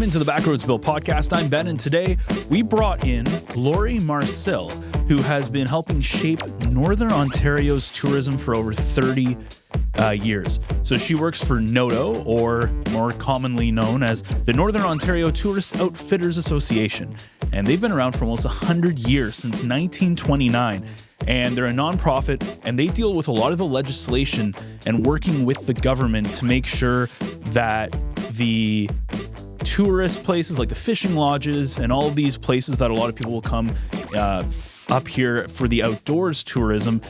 into the Backroads Bill podcast. I'm Ben, and today we brought in Laurie Marcel, who has been helping shape Northern Ontario's tourism for over 30 years. So she works for NOTO, or more commonly known as the Northern Ontario Tourist Outfitters Association. And they've been around for almost 100 years, since 1929. And they're a nonprofit, and they deal with a lot of the legislation and working with the government to make sure that the tourist places like the fishing lodges and all of these places that a lot of people will come up here for the outdoors tourism,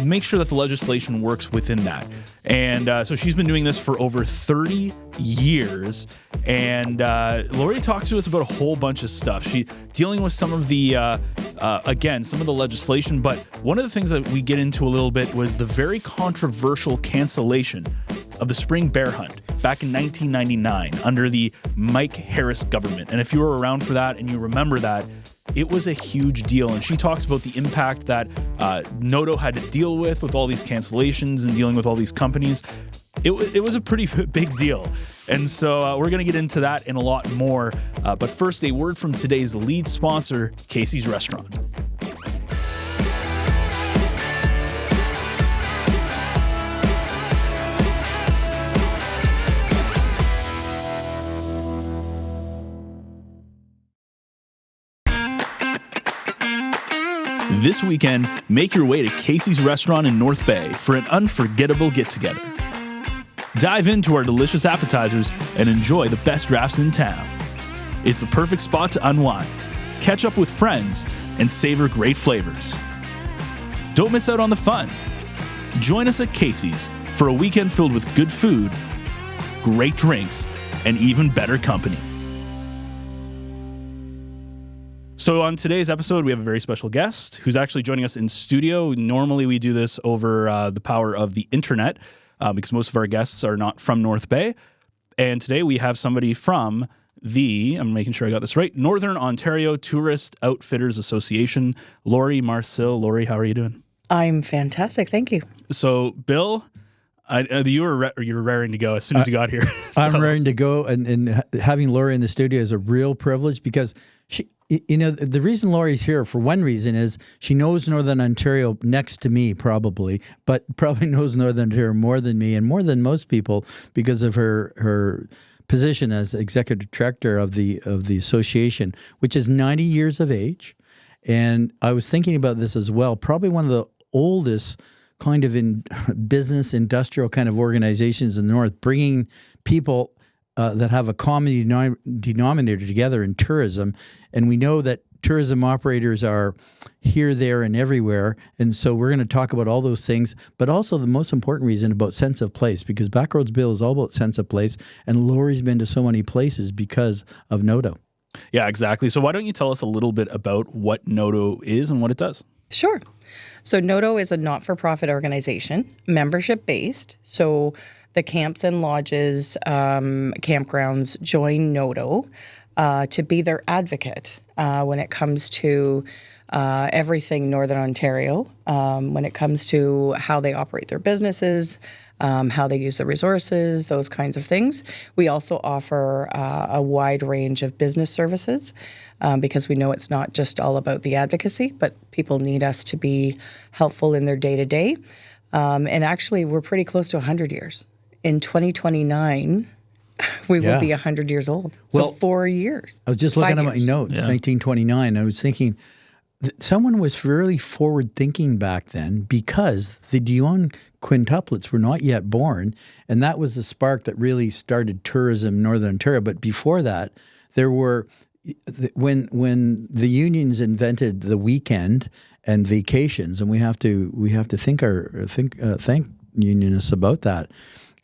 make sure that the legislation works within that. And so she's been doing this for over 30 years. And Laurie talks to us about a whole bunch of stuff. She's dealing with some of the, some of the legislation. But one of the things that we get into a little bit was the very controversial cancellation of the spring bear hunt back in 1999 under the Mike Harris government. And if you were around for that and you remember that, it was a huge deal. And she talks about the impact that NOTO had to deal with all these cancellations and dealing with all these companies. It was a pretty big deal. And so we're going to get into that and a lot more. But first, a word from today's lead sponsor, Casey's Restaurant. This weekend, make your way to Casey's Restaurant in North Bay for an unforgettable get-together. Dive into our delicious appetizers and enjoy the best drafts in town. It's the perfect spot to unwind, catch up with friends, and savor great flavors. Don't miss out on the fun. Join us at Casey's for a weekend filled with good food, great drinks, and even better company. So on today's episode, we have a very special guest who's actually joining us in studio. Normally, we do this over the power of the internet because most of our guests are not from North Bay. And today we have somebody from I'm making sure I got this right, Northern Ontario Tourist Outfitters Association, Laurie Marcel. Laurie, how are you doing? I'm fantastic. Thank you. So, Bill, you were raring to go as soon as you got here. So. I'm raring to go. And having Laurie in the studio is a real privilege because the reason Laurie's here, for one reason, is she knows Northern Ontario next to me, probably knows Northern Ontario more than me and more than most people because of her position as Executive Director of the association, which is 90 years of age. And I was thinking about this as well. Probably one of the oldest kind of in business, industrial kind of organizations in the North, bringing people that have a common denominator together in tourism. And we know that tourism operators are here, there, and everywhere. And so we're going to talk about all those things, but also the most important reason about sense of place, because Backroads Bill is all about sense of place. And Laurie's been to so many places because of NOTO. Yeah, exactly. So why don't you tell us a little bit about what NOTO is and what it does? Sure. So NOTO is a not-for-profit organization, membership-based. So the camps and lodges, campgrounds join NOTO to be their advocate when it comes to everything Northern Ontario, when it comes to how they operate their businesses, how they use the resources, those kinds of things. We also offer a wide range of business services because we know it's not just all about the advocacy, but people need us to be helpful in their day-to-day. And actually, we're pretty close to 100 years. In 2029, we will be 100 years old. So 4 years. I was just looking at my notes, 1929. I was thinking someone was fairly forward-thinking back then because the Dion quintuplets were not yet born, and that was the spark that really started tourism in Northern Ontario. But before that, there were when the unions invented the weekend and vacations, and we have to thank unionists about that.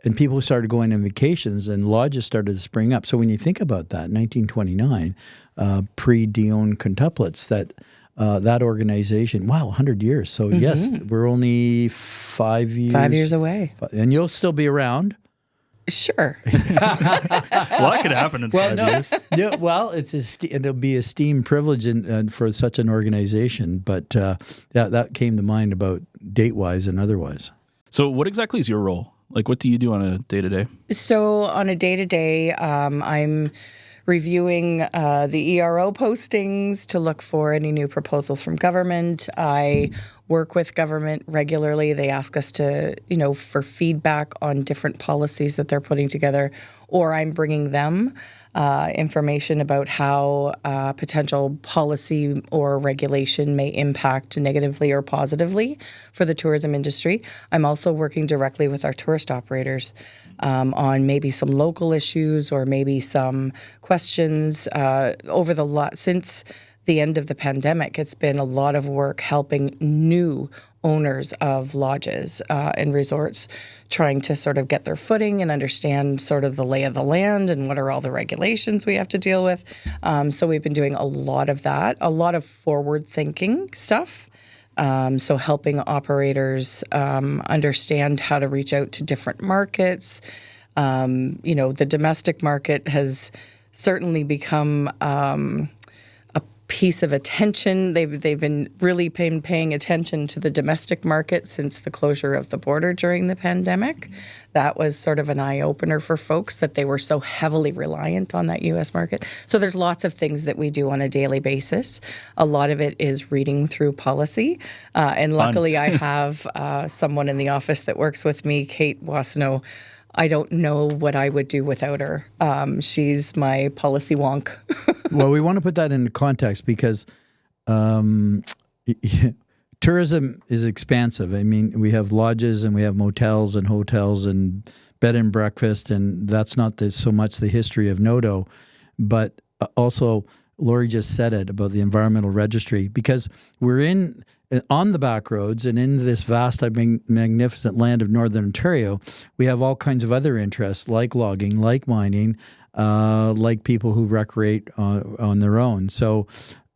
And people started going on vacations, and lodges started to spring up. So when you think about that, 1929, pre-Dion quintuplets, that organization, 100 years. So yes, we're only 5 years. 5 years away. And you'll still be around. Sure. Well, that could happen in 5 years. Yeah, well, it'll be a esteemed privilege for such an organization. But that came to mind about date-wise and otherwise. So what exactly is your role? Like, what do you do on a day-to-day? So on a day-to-day, I'm reviewing the ERO postings to look for any new proposals from government. I work with government regularly. They ask us to, for feedback on different policies that they're putting together, or I'm bringing them information about how potential policy or regulation may impact negatively or positively for the tourism industry. I'm also working directly with our tourist operators on maybe some local issues or maybe some questions since the end of the pandemic. It's been a lot of work helping new owners of lodges and resorts trying to sort of get their footing and understand sort of the lay of the land and what are all the regulations we have to deal with. So we've been doing a lot of that, a lot of forward-thinking stuff. So helping operators understand how to reach out to different markets. The domestic market has certainly become piece of attention. They've been really paying attention to the domestic market since the closure of the border during the pandemic. That was sort of an eye-opener for folks that they were so heavily reliant on that U.S. market. So there's lots of things that we do on a daily basis. A lot of it is reading through policy. And luckily I have someone in the office that works with me, Kate Wasano. I don't know what I would do without her. She's my policy wonk. Well, we want to put that into context because tourism is expansive. I mean, we have lodges and we have motels and hotels and bed and breakfast, and that's not so much the history of NOTO, but also Laurie just said it about the environmental registry, because we're on the Backroads and in this vast, magnificent land of Northern Ontario, we have all kinds of other interests like logging, like mining, like people who recreate on their own. So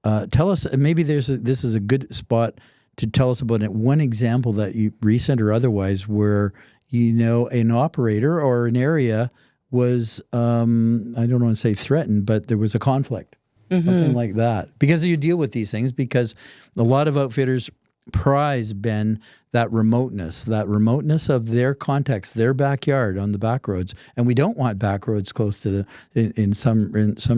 tell us, maybe this is a good spot to tell us about one example that you, recent or otherwise, where an operator or an area was, I don't want to say threatened, but there was a conflict. Something like that. Because you deal with these things, because a lot of outfitters prize, Ben, that remoteness of their context, their backyard on the Backroads. And we don't want Backroads close to in some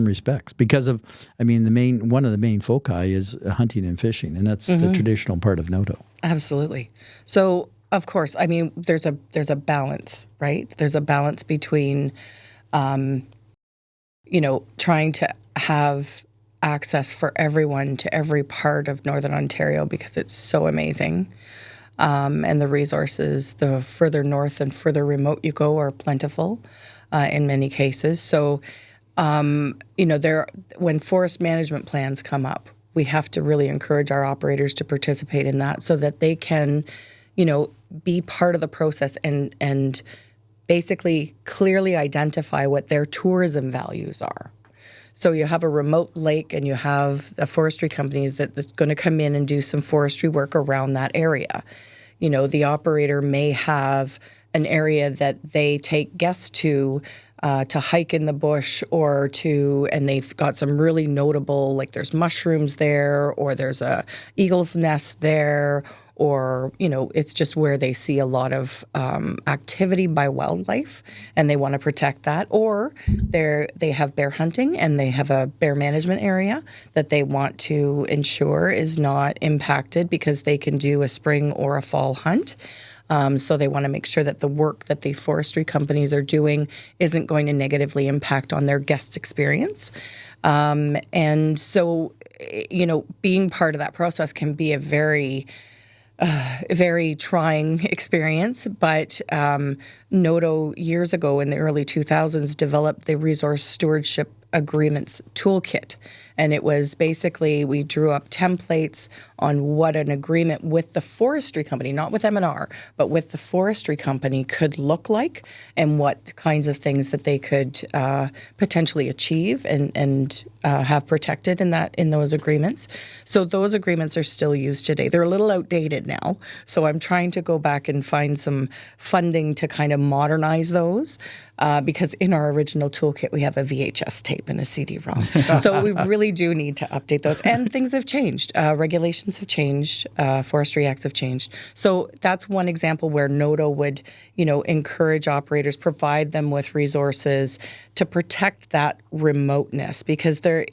respects, because of, one of the main foci is hunting and fishing, and that's the traditional part of NOTO. Absolutely. So, of course, there's a balance, right? There's a balance between, trying to have access for everyone to every part of Northern Ontario because it's so amazing. And the resources, the further north and further remote you go, are plentiful in many cases. So, when forest management plans come up, we have to really encourage our operators to participate in that so that they can, be part of the process and basically clearly identify what their tourism values are. So you have a remote lake and you have a forestry company that's going to come in and do some forestry work around that area. The operator may have an area that they take guests to hike in the bush and they've got some really notable, like there's mushrooms there, or there's a eagle's nest there, or, it's just where they see a lot of activity by wildlife and they want to protect that. Or they have bear hunting and they have a bear management area that they want to ensure is not impacted because they can do a spring or a fall hunt. So they want to make sure that the work that the forestry companies are doing isn't going to negatively impact on their guest experience. And so, being part of that process can be a very trying experience, but NOTO years ago in the early 2000s developed the Resource Stewardship Agreements Toolkit. And it was basically, we drew up templates on what an agreement with the forestry company, not with M&R, but with the forestry company could look like, and what kinds of things that they could potentially achieve and have protected in those agreements. So those agreements are still used today. They're a little outdated now, so I'm trying to go back and find some funding to kind of modernize those, because in our original toolkit we have a VHS tape. sleep in a CD-ROM. So we really do need to update those. And things have changed. Regulations have changed. Forestry acts have changed. So that's one example where NOTO would, encourage operators, provide them with resources to protect that remoteness, because there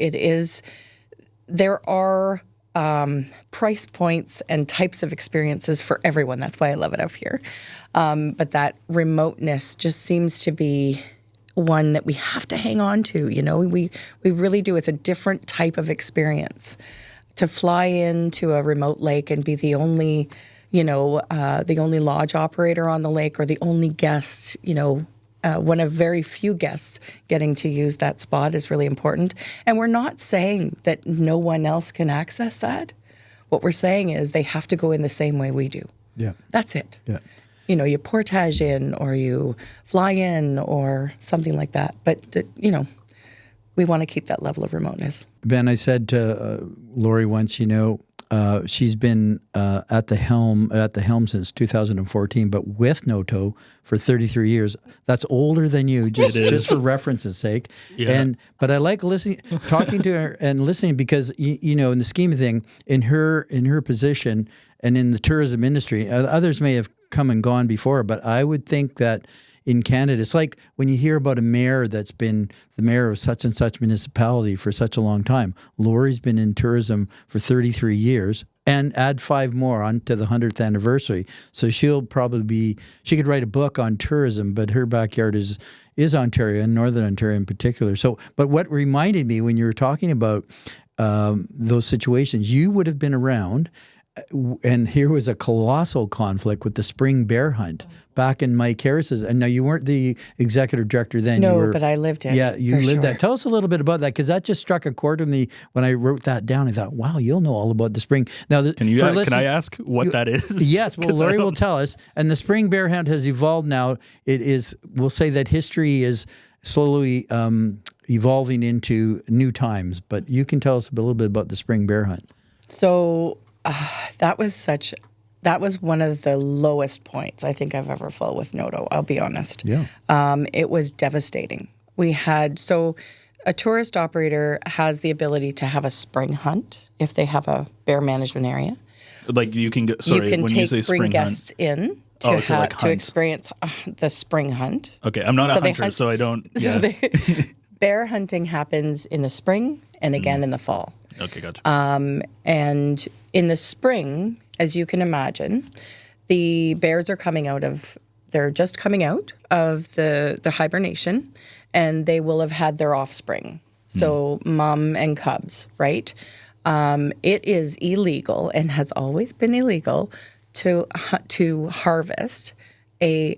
are price points and types of experiences for everyone. That's why I love it up here. But that remoteness just seems to be one that we have to hang on to. We really do. It's a different type of experience to fly into a remote lake and be the only, the only lodge operator on the lake, or the only guest, one of very few guests getting to use that spot is really important. And we're not saying that no one else can access that. What we're saying is they have to go in the same way we do. Yeah. That's it. Yeah. You portage in, or you fly in, or something like that. But, we want to keep that level of remoteness. Ben, I said to Laurie once, she's been at the helm since 2014, but with NOTO for 33 years. That's older than you, just for reference's sake. Yeah. But I like talking to her and listening, because in the scheme of thing, in her position and in the tourism industry, others may have come and gone before, but I would think that in Canada, it's like when you hear about a mayor that's been the mayor of such and such municipality for such a long time. Laurie's been in tourism for 33 years, and add 5 more on to the 100th anniversary. So she could write a book on tourism, but her backyard is Ontario, and Northern Ontario in particular. So, but what reminded me when you were talking about those situations, you would have been around. And here was a colossal conflict with the spring bear hunt back in Mike Harris's. And now you weren't the executive director then. No, but I lived it. Yeah, you lived that. Tell us a little bit about that, because that just struck a chord with me when I wrote that down. I thought, wow, you'll know all about the spring. Now, can I ask what that is? Yes, well, Laurie will tell us. And the spring bear hunt has evolved now. We'll say that history is slowly evolving into new times. But you can tell us a little bit about the spring bear hunt. So that was one of the lowest points I think I've ever felt with NOTO, I'll be honest. Yeah. It was devastating. A tourist operator has the ability to have a spring hunt if they have a bear management area. Like you can get, bring guests in to experience the spring hunt. Okay, I'm not a hunter, so I don't. Yeah. So bear hunting happens in the spring and again in the fall. Okay, gotcha. And in the spring, as you can imagine, the bears are they're just coming out of the hibernation, and they will have had their offspring. So mom and cubs, right? It is illegal, and has always been illegal, to harvest a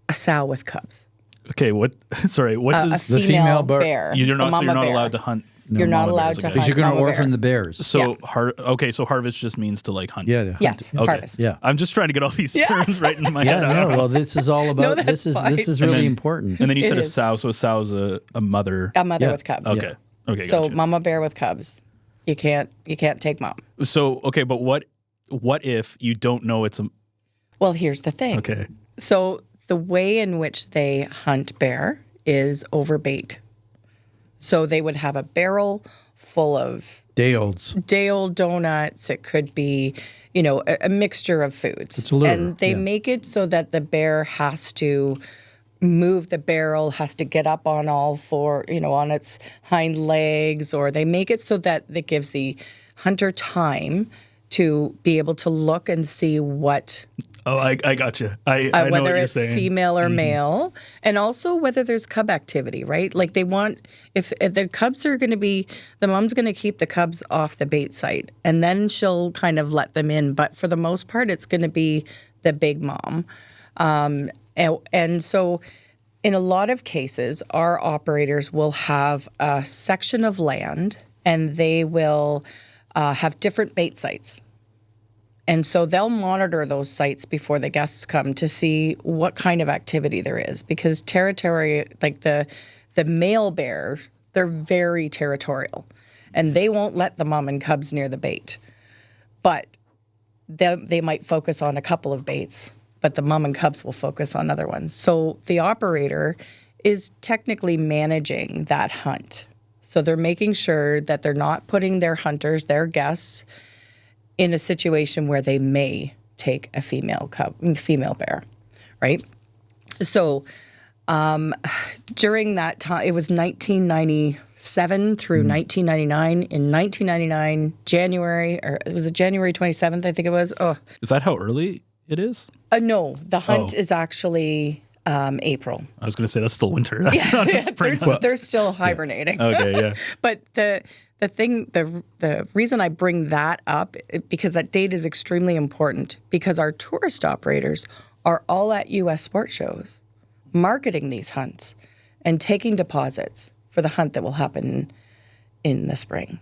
sow with cubs. Okay, what does the female bear? You're not allowed to hunt. You're not allowed to hunt. Because you're going to orphan the bears. So so harvest just means to hunt. Yeah. Yes, okay. harvest. Yeah. I'm just trying to get all these terms right in my head. Well, this is all about. This is really important. And then you said a sow. So a sow is a mother. A mother with cubs. Okay. Yeah. Okay. So gotcha. mama bear with cubs. You can't take mom. So but what if you don't know it's a? Well, here's the thing. Okay. So the way in which they hunt bear is over bait. So they would have a barrel full of day-old donuts. It could be, a mixture of foods. It's a lure. And they make it so that the bear has to move the barrel, has to get up on all four, on its hind legs, or they make it so that it gives the hunter time to be able to look and see what. Oh, I gotcha. I know whether what you're it's saying. female or male, and also whether there's cub activity, right? Like they want, if the cubs are going to be, the mom's going to keep the cubs off the bait site, and then she'll kind of let them in. But for the most part, it's going to be the big mom. And so in a lot of cases, our operators will have a section of land, and they will have different bait sites. And so they'll monitor those sites before the guests come to see what kind of activity there is. Because territory, like the male bear, they're very territorial. And they won't let the mom and cubs near the bait. But they might focus on a couple of baits, but the mom and cubs will focus on other ones. So the operator is technically managing that hunt. So they're making sure that they're not putting their hunters, their guests, in a situation where they may take a female bear, right? So during that time, it was 1997 through 1999. In 1999, January, or it was January 27th, I think it was. Oh, Is that how early it is? no, the hunt is actually April. I was going to say that's still winter. That's not a spring hunt. They're still hibernating. Okay, yeah. But the reason I bring that up, because that date is extremely important, because our tourist operators are all at U.S. sport shows marketing these hunts and taking deposits for the hunt that will happen in the spring.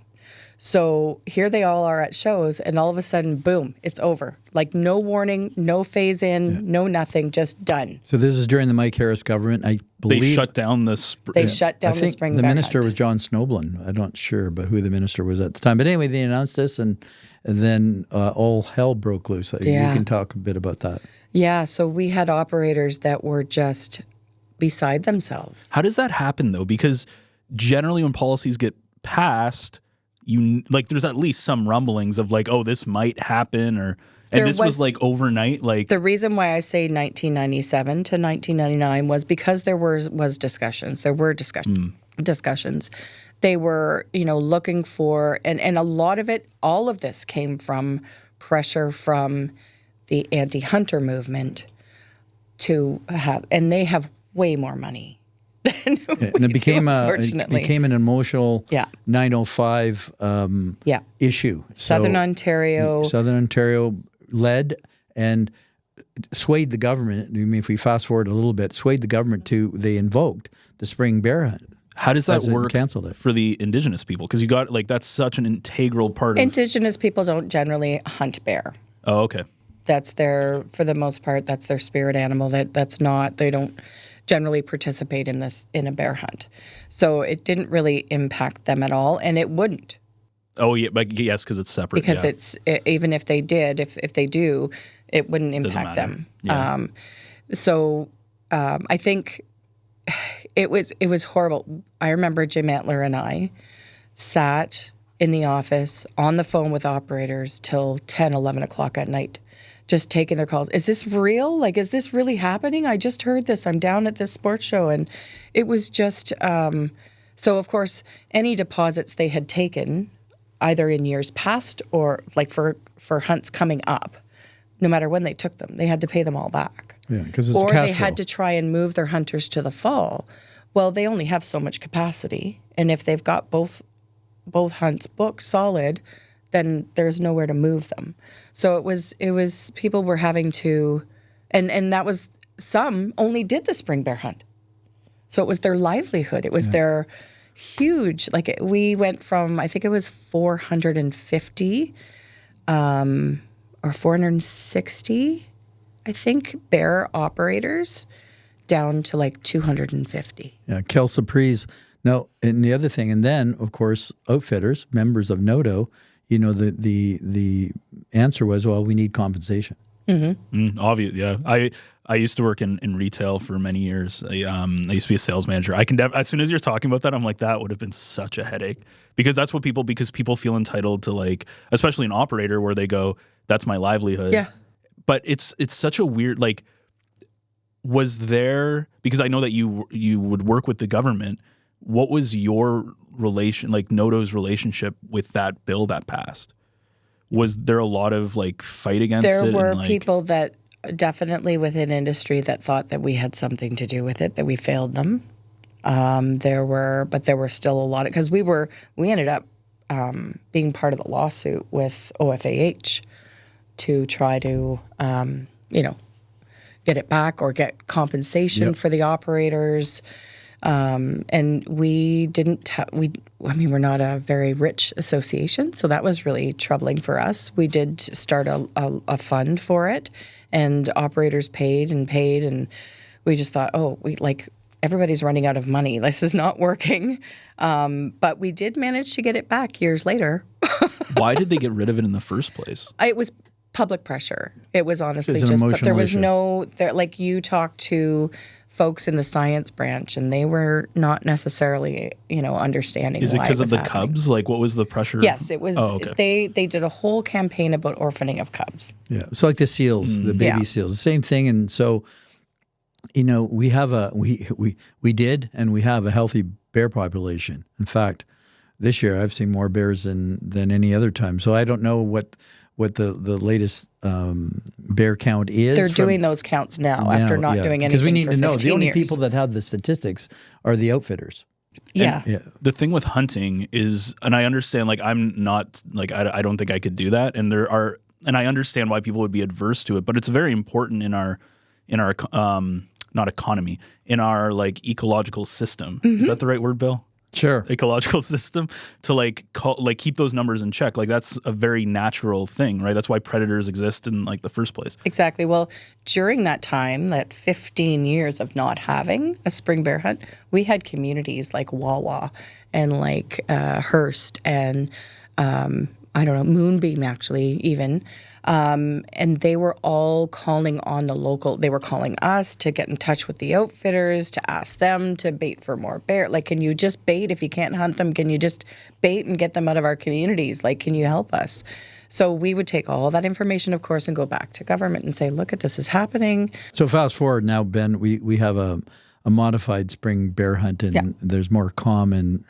So here they all are at shows, and all of a sudden, boom, it's over. Like no warning, no phase in, no nothing, just done. So this is during the Mike Harris government. I believe They shut down the spring. Shut down I think the spring the bear minister hunt. was John Snoblin. I'm not sure, but who the minister was at the time. But anyway, they announced this, and then all hell broke loose. You can talk a bit about that. Yeah, so we had operators that were just beside themselves. How does that happen though? Because generally when policies get passed, there's at least some rumblings of like, oh, this might happen, this was like overnight. Like the reason why I say 1997 to 1999 was because there was discussions. There were discussions. They were, looking for, and a lot of it, all of this came from pressure from the anti-hunter movement to have, and they have way more money. And it became an emotional 905 issue. Southern Ontario led and swayed the government. I mean, if we fast forward a little bit, swayed the government they invoked the spring bear hunt. How does that work canceled it. for the Indigenous people? Because you got that's such an integral part of Indigenous people don't generally hunt bear. Oh, okay. That's for the most part, that's their spirit animal. They don't generally participate in a bear hunt. So it didn't really impact them at all, and it wouldn't. Oh, yeah, but yes, because it's separate. Because it's, even if they did, if they do, it wouldn't impact them. Yeah. I think it was horrible. I remember Jim Antler and I sat in the office on the phone with operators till 10, 11 o'clock at night, just taking their calls. Is this real? Like, is this really happening? I just heard this. I'm down at this sports show. And it was just, so of course, any deposits they had taken, either in years past or like for hunts coming up, no matter when they took them, they had to pay them all back. Yeah, because it's or a cash they had to try and move their hunters to the fall. Well, they only have so much capacity. And if they've got both hunts booked solid, then there's nowhere to move them. So it was people were having to, and that was, some only did the spring bear hunt. So it was their livelihood. It was their huge, we went from, I think it was 450 or 460, I think, bear operators down to 250. Yeah, Kel Surprise. Now, and the other thing, and then, of course, outfitters, members of NOTO, the answer was, well, we need compensation. Mm-hmm. Obvious, yeah. I used to work in retail for many years. I used to be a sales manager. As soon as you're talking about that, I'm like, that would have been such a headache, because that's what people feel entitled to, especially an operator where they go, that's my livelihood. Yeah. But it's such a weird, was there, because I know that you would work with the government. What was your relation, NOTO's relationship with that bill that passed? Was there a lot of fight against it? There were people that definitely within industry that thought that we had something to do with it, that we failed them. There were still a lot of, because we ended up being part of the lawsuit with OFAH to try to get it back or get compensation for the operators. And we didn't, we're not a very rich association, so that was really troubling for us. We did start a fund for it, and operators paid, and we just thought, everybody's running out of money. This is not working. But we did manage to get it back years later. Why did they get rid of it in the first place? It was public pressure. It was honestly It's an just, but there emotional was issue. no, there, like you talked to folks in the science branch and they were not necessarily, understanding Is it why because of was the happening. cubs? Like, what was the pressure? Yes, it was. Oh, okay. They did a whole campaign about orphaning of cubs. Yeah, it's like the seals, the baby Yeah. seals, the same thing. And so, we have we did and we have a healthy bear population. In fact, this year I've seen more bears than any other time. So I don't know what the latest bear count is. They're doing those counts now after not doing anything because we need for to know. 15 The only years. people that have the statistics are the outfitters. Yeah. Yeah. The thing with hunting is, and I understand, like, I'm not, like, I don't think I could do that. And I understand why people would be adverse to it, but it's very important in our not economy, in our, like, ecological system. Is that the right word, Bill? Sure. Ecological system to keep those numbers in check. Like, that's a very natural thing, right? That's why predators exist in, like, the first place. Exactly. Well, during that time, that 15 years of not having a spring bear hunt, we had communities like Wawa and like Hearst and I don't know, Moonbeam actually even. And they were all calling on the local, they were calling us to get in touch with the outfitters, to ask them to bait for more bear. Like, can you just bait if you can't hunt them? Can you just bait and get them out of our communities? Like, can you help us? So we would take all that information, of course, and go back to government and say, look, this is happening. So fast forward now, Ben, we have a modified spring bear hunt, and there's more calm and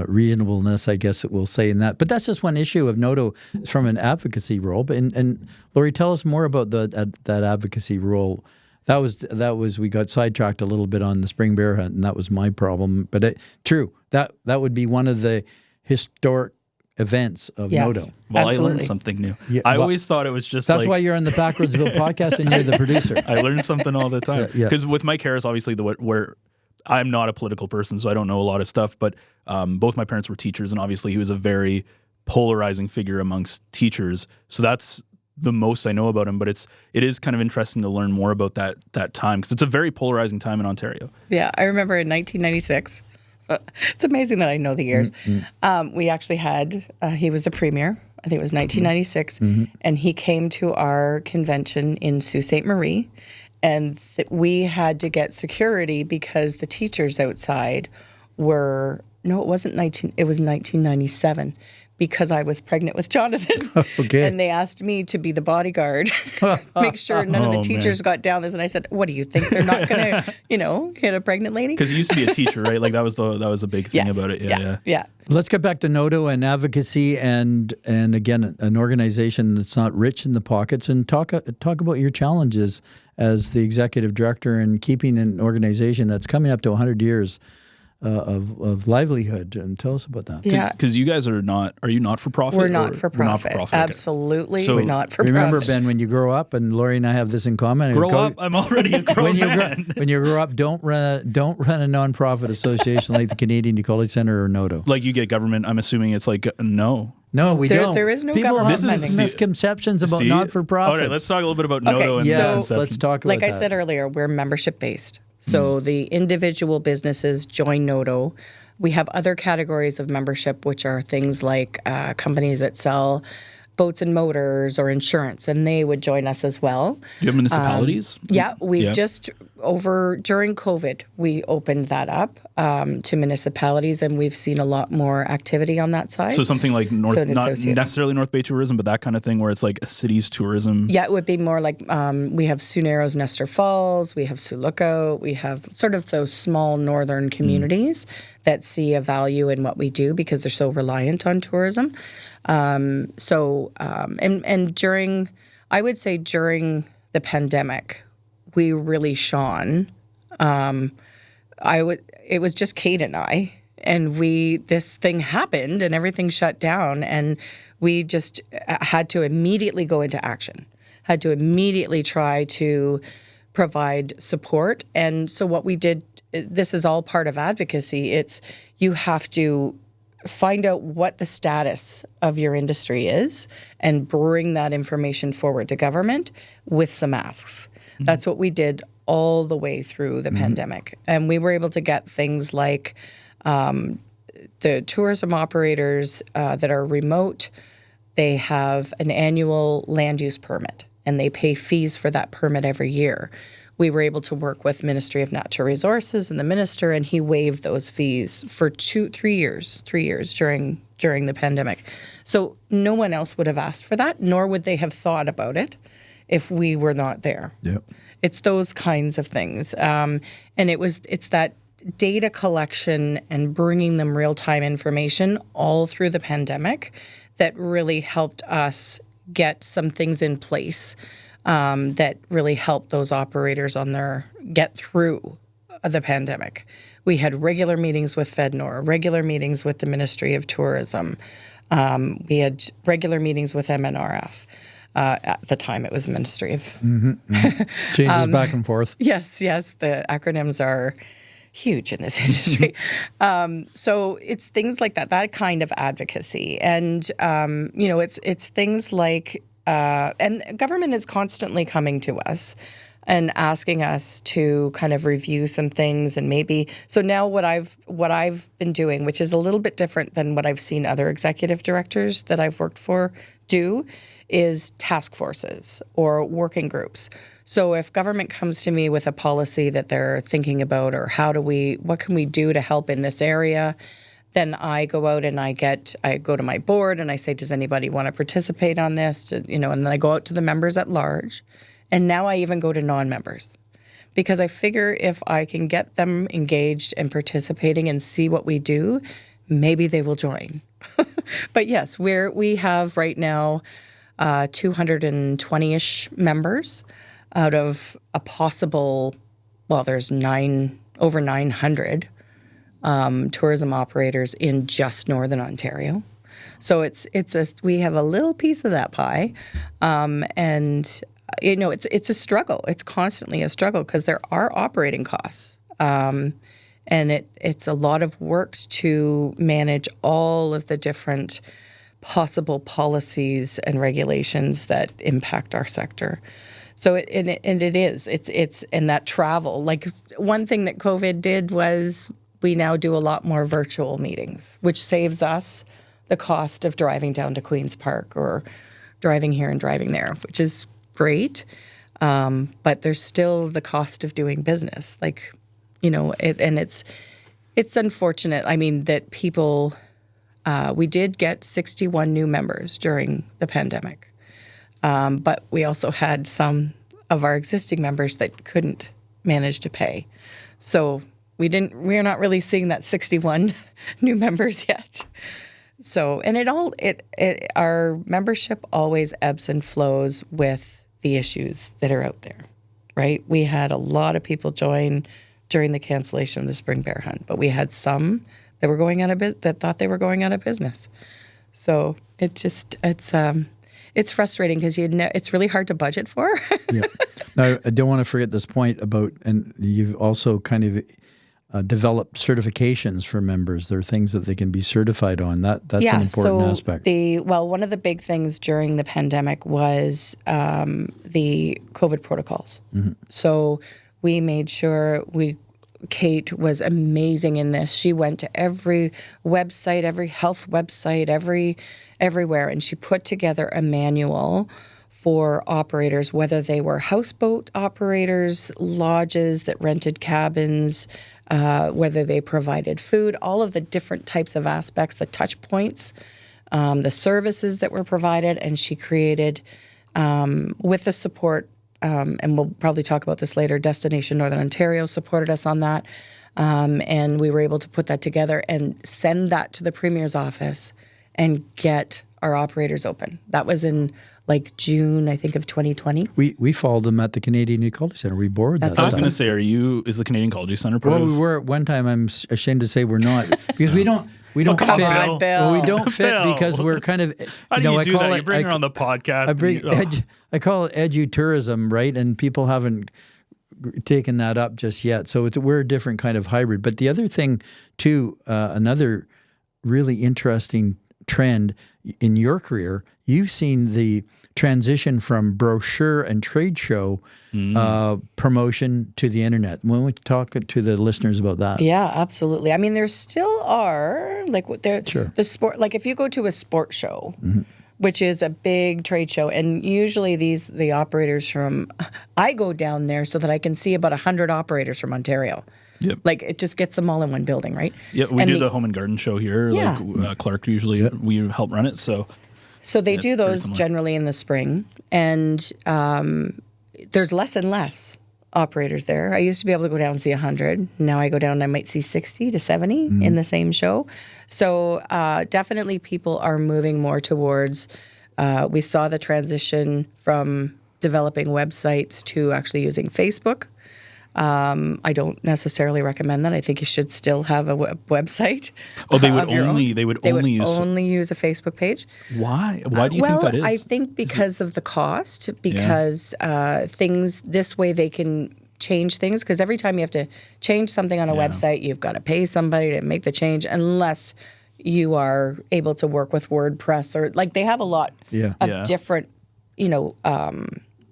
reasonableness, I guess we'll say, in that. But that's just one issue of NOTO from an advocacy role. And Laurie, tell us more about that advocacy role. That was we got sidetracked a little bit on the spring bear hunt, and that was my problem. But true, that would be one of the historic events of NOTO. Well, Absolutely. I learned something new. Yeah, I well, always thought it was just That's like, why you're on the Backroads Bill podcast and you're the producer. I learned something all the time. Yeah. Because with Mike Harris, obviously, where I'm not a political person, so I don't know a lot of stuff, but both my parents were teachers, and obviously he was a very polarizing figure amongst teachers. So that's the most I know about him, but it is kind of interesting to learn more about that time, because it's a very polarizing time in Ontario. Yeah, I remember in 1996. It's amazing that I know the years. We actually had, he was the premier, I think it was 1996, and he came to our convention in Sault Ste. Marie, and we had to get security because the teachers outside were, no, it wasn't it was 1997, because I was pregnant with Jonathan. Okay. And they asked me to be the bodyguard, make sure none of the teachers got down this. And I said, what do you think? They're not going to, hit a pregnant lady? Because he used to be a teacher, right? Like, that was a big thing about it. Yeah. Let's get back to NOTO and advocacy, and again, an organization that's not rich in the pockets, and talk about your challenges as the executive director and keeping an organization that's coming up to 100 years of livelihood. And tell us about that. Yeah. Because you guys are you not for profit? We're not for profit. Not for profit. Okay. Absolutely. So, we're not for Remember, profit. Ben, when you grow up, and Laurie and I have this in common. Grow up. I'm already a grown man. When you grow up, don't run a nonprofit association like the Canadian Ecology Center or NOTO. Like, you get government. I'm assuming it's like, no. No, we don't. There is no People government have funding. misconceptions about See? not-for-profits. All right, let's talk a little bit about NOTO and so- misconceptions. let's talk about Like that. I said earlier, we're membership based. So the individual businesses join NOTO. We have other categories of membership, which are things like companies that sell boats and motors or insurance, and they would join us as well. Do you have municipalities? Yeah, we've just during COVID, we opened that up to municipalities, and we've seen a lot more activity on that side. So something like not associate. necessarily North Bay tourism, but that kind of thing, where it's like a city's tourism. Yeah, it would be more like we have Sioux Narrows, Nestor Falls, we have Sioux Lookout, we have sort of those small northern communities that see a value in what we do because they're so reliant on tourism. And during, I would say during the pandemic, we really shone. It was just Kate and I, and this thing happened and everything shut down, and we just had to immediately go into action, had to immediately try to provide support. And so what we did, this is all part of advocacy. It's you have to find out what the status of your industry is and bring that information forward to government with some asks. Mm-hmm. That's what we did all the way through the pandemic. And we were able to get things like the tourism operators that are remote They have an annual land use permit, and they pay fees for that permit every year. We were able to work with Ministry of Natural Resources and the minister, and he waived those fees for 3 years during the pandemic. So no one else would have asked for that, nor would they have thought about it if we were not there. Yep. It's those kinds of things. And it's that data collection and bringing them real-time information all through the pandemic that really helped us get some things in place that really helped those operators get through the pandemic. We had regular meetings with FedNor, regular meetings with the Ministry of Tourism. We had regular meetings with MNRF. At the time, it was Ministry of... Changes back and forth. Yes. The acronyms are huge in this industry. So it's things like that kind of advocacy. And, it's things like... and government is constantly coming to us and asking us to kind of review some things, and maybe so now what I've been doing, which is a little bit different than what I've seen other executive directors that I've worked for do, is task forces or working groups. So if government comes to me with a policy that they're thinking about, or what can we do to help in this area, then I go out and I go to my board and I say, does anybody want to participate on this? And then I go out to the members at large. And now I even go to non-members, because I figure if I can get them engaged and participating and see what we do, maybe they will join. But yes, we have right now 220-ish members out of a possible, there's over 900 tourism operators in just Northern Ontario. So we have a little piece of that pie, and it's a struggle. It's constantly a struggle because there are operating costs, and it's a lot of work to manage all of the different possible policies and regulations that impact our sector. So it's in that travel. Like, one thing that COVID did was we now do a lot more virtual meetings, which saves us the cost of driving down to Queen's Park or driving here and driving there, which is great. But there's still the cost of doing business. It's unfortunate. I mean, that people, we did get 61 new members during the pandemic. But we also had some of our existing members that couldn't manage to pay. So we're not really seeing that 61 new members yet. So, and our membership always ebbs and flows with the issues that are out there, right? We had a lot of people join during the cancellation of the spring bear hunt, but we had some that were that thought they were going out of business. So it's frustrating because it's really hard to budget for. Yeah. Now, I don't want to forget this point about, and you've also kind of developed certifications for members. There are things that they can be certified on. That's an important aspect. One of the big things during the pandemic was the COVID protocols. Mm-hmm. So we made sure Kate was amazing in this. She went to every website, every health website, everywhere, and she put together a manual for operators, whether they were houseboat operators, lodges that rented cabins, whether they provided food, all of the different types of aspects, the touch points, the services that were provided, and she created, with the support, and we'll probably talk about this later, Destination Northern Ontario supported us on that, and we were able to put that together and send that to the Premier's office and get our operators open. That was in June, I think, of 2020. We followed them at the Canadian Ecology Centre. We board that. I was going to say, is the Canadian Ecology Centre proof? Well, we were at one time. I'm ashamed to say we're not, because we don't fit. On, Bill. Well, we don't fit because we're kind of. How do you do that? You bring her on the podcast. I call it edutourism, right? And people haven't taken that up just yet. So we're a different kind of hybrid. But the other thing, too, another really interesting trend in your career, you've seen the transition from brochure and trade show promotion to the internet. When we talk to the listeners about that. Yeah, absolutely. I mean, there still are the sport. Like, if you go to a sport show, which is a big trade show. And usually the operators from, I go down there so that I can see about 100 operators from Ontario. Yep. Like, it just gets them all in one building, right? Yeah, we do the home and garden show here. Yeah. Like Clark usually, we help run it. So they do those generally in the spring. And there's less and less operators there. I used to be able to go down and see 100. Now I go down and I might see 60 to 70 in the same show. So definitely people are moving more towards, we saw the transition from developing websites to actually using Facebook. I don't necessarily recommend that. I think you should still have a website. Oh, they would only use a Facebook page. Why? Why do you think that is? I think because of the cost, because things this way they can change things, because every time you have to change something on a website, you've got to pay somebody to make the change, unless you are able to work with WordPress or like they have a lot of different,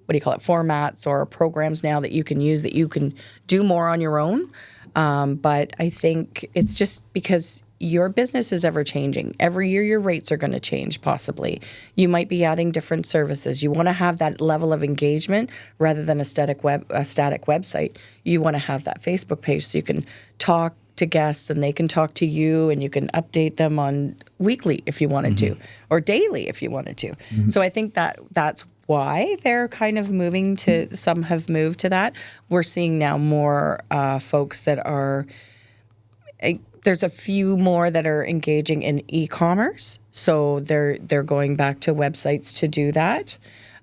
what do you call it, formats or programs now that you can use that you can do more on your own. But I think it's just because your business is ever changing. Every year your rates are going to change possibly. You might be adding different services. You want to have that level of engagement rather than a static website. You want to have that Facebook page so you can talk to guests and they can talk to you and you can update them on weekly if you wanted to or daily if you wanted to. So I think that's why they're kind of moving to, some have moved to that. We're seeing now more folks that are, there's a few more that are engaging in e-commerce. So they're going back to websites to do that.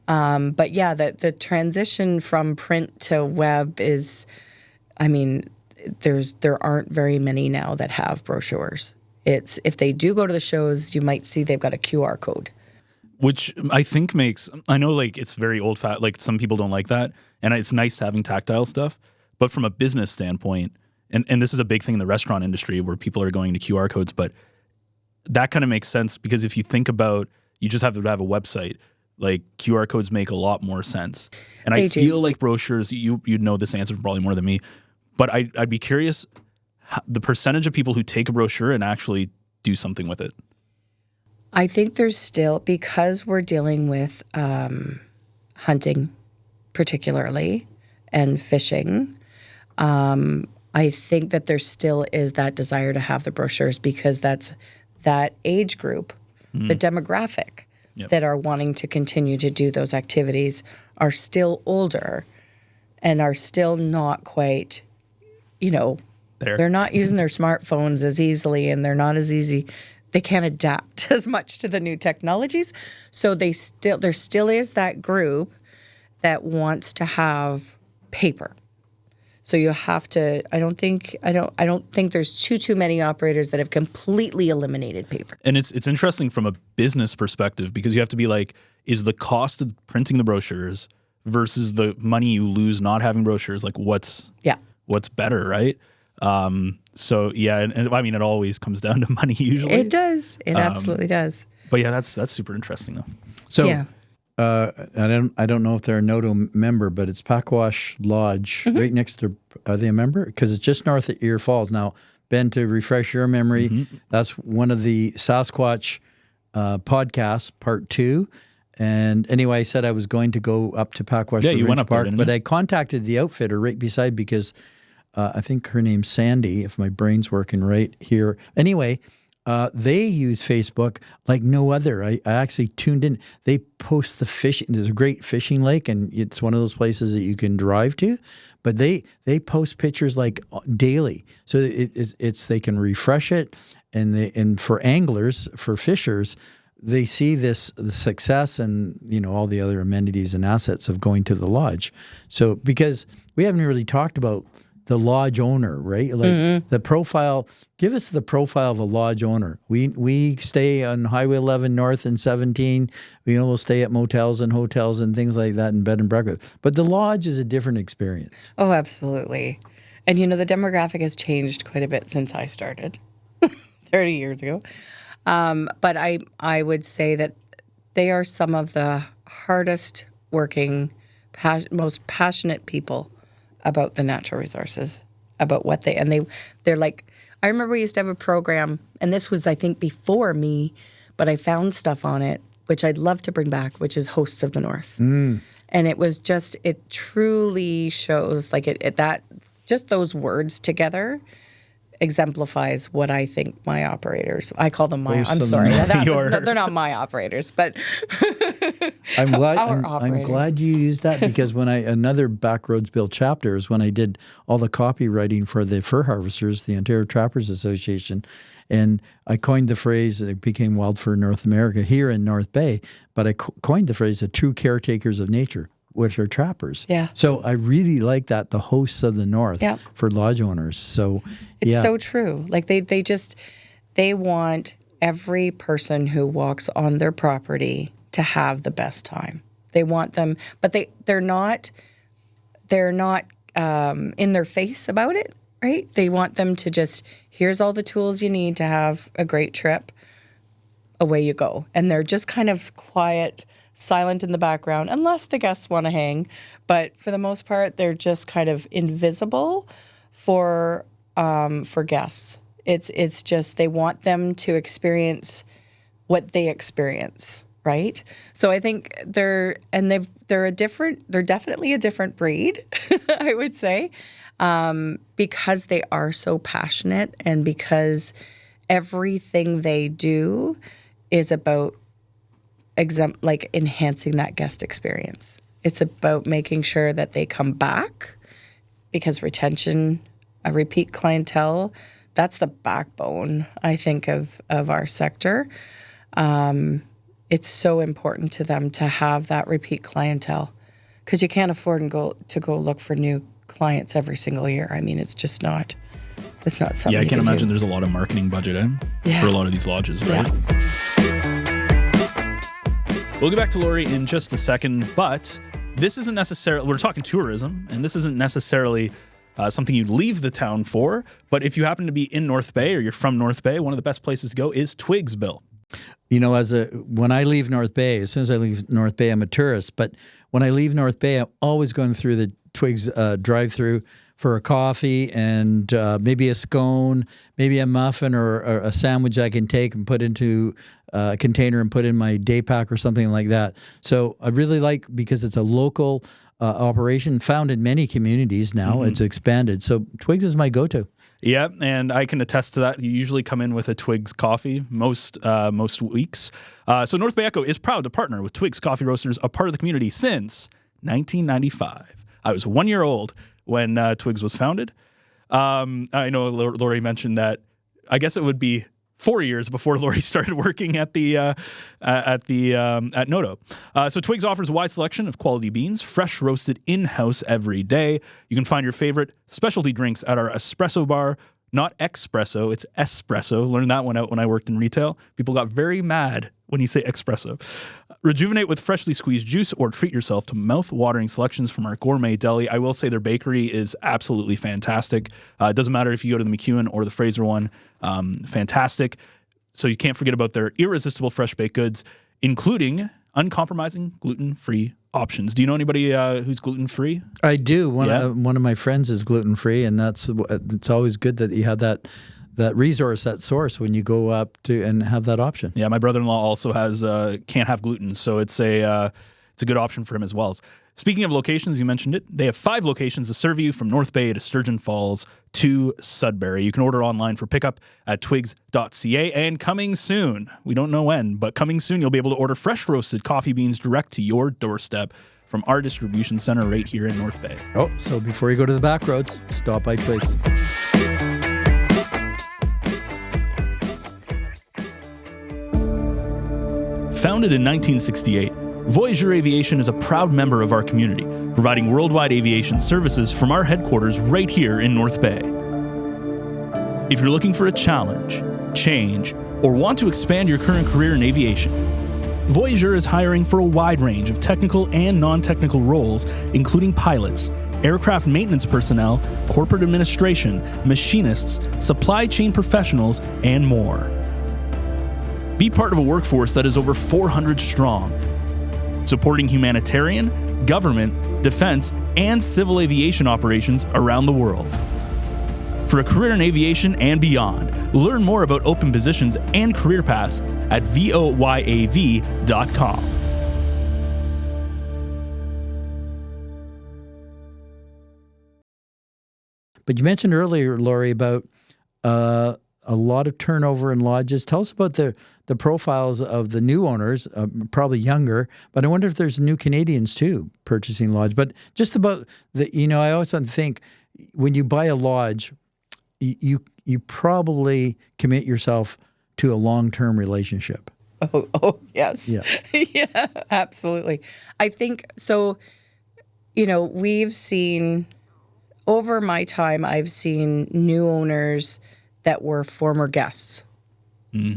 But yeah, the transition from print to web is, I mean, there aren't very many now that have brochures. It's, if they do go to the shows, you might see they've got a QR code. Which I think makes, I know like it's very old fat, like some people don't like that. And it's nice having tactile stuff. But from a business standpoint, and this is a big thing in the restaurant industry where people are going to QR codes, but that kind of makes sense because if you think about, you just have to have a website, like QR codes make a lot more sense. And I feel like brochures, you'd know this answer probably more than me, but I'd be curious the percentage of people who take a brochure and actually do something with it. I think there's still, because we're dealing with hunting particularly and fishing, I think that there still is that desire to have the brochures because that's that age group, the demographic that are wanting to continue to do those activities are still older and are still not quite, they're not using their smartphones as easily and they're not as easy. They can't adapt as much to the new technologies. So there still is that group that wants to have paper. So you have to, I don't think there's too many operators that have completely eliminated paper. And it's interesting from a business perspective because you have to be like, is the cost of printing the brochures versus the money you lose not having brochures, like what's better, right? So yeah, and I mean, it always comes down to money usually. It does. It absolutely does. But yeah, that's super interesting though. So I don't know if they're a NOTO member, but it's Packwash Lodge right next to, are they a member? Because it's just north of Ear Falls. Now, Ben, to refresh your memory, that's one of the Sasquatch podcasts, part 2. And anyway, I said I was going to go up to Packwash Provincial Park, but I contacted the outfitter right beside because I think her name's Sandy, if my brain's working right here. Anyway, they use Facebook like no other. I actually tuned in. They post the fishing. There's a great fishing lake, and it's one of those places that you can drive to. But they post pictures like daily, so it's they can refresh it, and for anglers, for fishers, they see the success and all the other amenities and assets of going to the lodge. So because we haven't really talked about the lodge owner, right? Like the profile, give us the profile of a lodge owner. We stay on Highway 11 North and 17. We'll stay at motels and hotels and things like that and bed and breakfast. But the lodge is a different experience. Oh, absolutely. And the demographic has changed quite a bit since I started 30 years ago. But I would say that they are some of the hardest working, most passionate people about the natural resources, about what they're like, I remember we used to have a program, and this was, I think, before me, but I found stuff on it which I'd love to bring back, which is Hosts of the North. And it truly shows that just those words together exemplifies what I think my operators, I call them they're not my operators, but I'm operators. glad you used that, because when another Backroads Bill chapter is when I did all the copywriting for the fur harvesters, the Ontario Trappers Association, and I coined the phrase, it became Wild Fur North America here in North Bay, but I coined the phrase, the true caretakers of nature, which are trappers. Yeah. So I really like that, the hosts of the North for lodge owners. So it's so true. Like they want every person who walks on their property to have the best time. They want them, but they're not in their face about it, right? They want them to just, here's all the tools you need to have a great trip. Away you go. And they're just kind of quiet, silent in the background, unless the guests want to hang. But for the most part, they're just kind of invisible for guests. It's just they want them to experience what they experience, right? So I think they're definitely a different breed, I would say, because they are so passionate and because everything they do is about enhancing that guest experience. It's about making sure that they come back, because retention, a repeat clientele, that's the backbone, I think, of our sector. It's so important to them to have that repeat clientele, because you can't afford to go look for new clients every single year. I mean, it's just not. It's not something. Yeah, I you can imagine do. there's a lot of marketing budget for a lot of these lodges, right? Yeah. We'll get back to Laurie in just a second, but this isn't necessarily, we're talking tourism, and this isn't necessarily something you'd leave the town for, but if you happen to be in North Bay or you're from North Bay, one of the best places to go is Twigs, Bill. You know, when I leave North Bay, as soon as I leave North Bay, I'm a tourist, but when I leave North Bay, I'm always going through the Twigs drive-through for a coffee and maybe a scone, maybe a muffin or a sandwich I can take and put into a container and put in my day pack or something like that. So I really like, because it's a local operation found in many communities now. It's expanded. So Twigs is my go-to. Yeah, and I can attest to that. You usually come in with a Twigs coffee most weeks. So North Bay Echo is proud to partner with Twigs Coffee Roasters, a part of the community since 1995. I was 1 year old when Twigs was founded. I know Laurie mentioned that. I guess it would be 4 years before Laurie started working at NOTO. So Twigs offers a wide selection of quality beans, fresh roasted in-house every day. You can find your favorite specialty drinks at our espresso bar. Not espresso, it's espresso. Learned that one out when I worked in retail. People got very mad when you say espresso. Rejuvenate with freshly squeezed juice or treat yourself to mouth-watering selections from our gourmet deli. I will say their bakery is absolutely fantastic. It doesn't matter if you go to the McEwen or the Fraser one. Fantastic. So you can't forget about their irresistible fresh baked goods, including uncompromising gluten-free options. Do you know anybody who's gluten-free? I do. One of my friends is gluten-free, and it's always good that you have that resource, that source, when you go up to and have that option. Yeah, my brother-in-law also has can't have gluten, so it's a good option for him as well. Speaking of locations, you mentioned it. They have 5 locations to serve you, from North Bay to Sargent Falls to Sudbury. You can order online for pickup at twigs.ca, and coming soon, we don't know when, but coming soon, you'll be able to order fresh roasted coffee beans direct to your doorstep from our distribution center right here in North Bay. Oh, so before you go to the Backroads, stop by Twigs. Founded in 1968, Voyager Aviation is a proud member of our community, providing worldwide aviation services from our headquarters right here in North Bay. If you're looking for a challenge, change, or want to expand your current career in aviation, Voyager is hiring for a wide range of technical and non-technical roles, including pilots, aircraft maintenance personnel, corporate administration, machinists, supply chain professionals, and more. Be part of a workforce that is over 400 strong, supporting humanitarian, government, defense, and civil aviation operations around the world. for a career in aviation and beyond. Learn more about open positions and career paths at voyav.com. But you mentioned earlier, Laurie, about a lot of turnover in lodges. Tell us about the profiles of the new owners, probably younger, but I wonder if there's new Canadians too purchasing lodge. But just about I always think when you buy a lodge, you probably commit yourself to a long-term relationship. Oh yes. Yeah. Yeah, absolutely. I think so. We've seen over my time, I've seen new owners that were former guests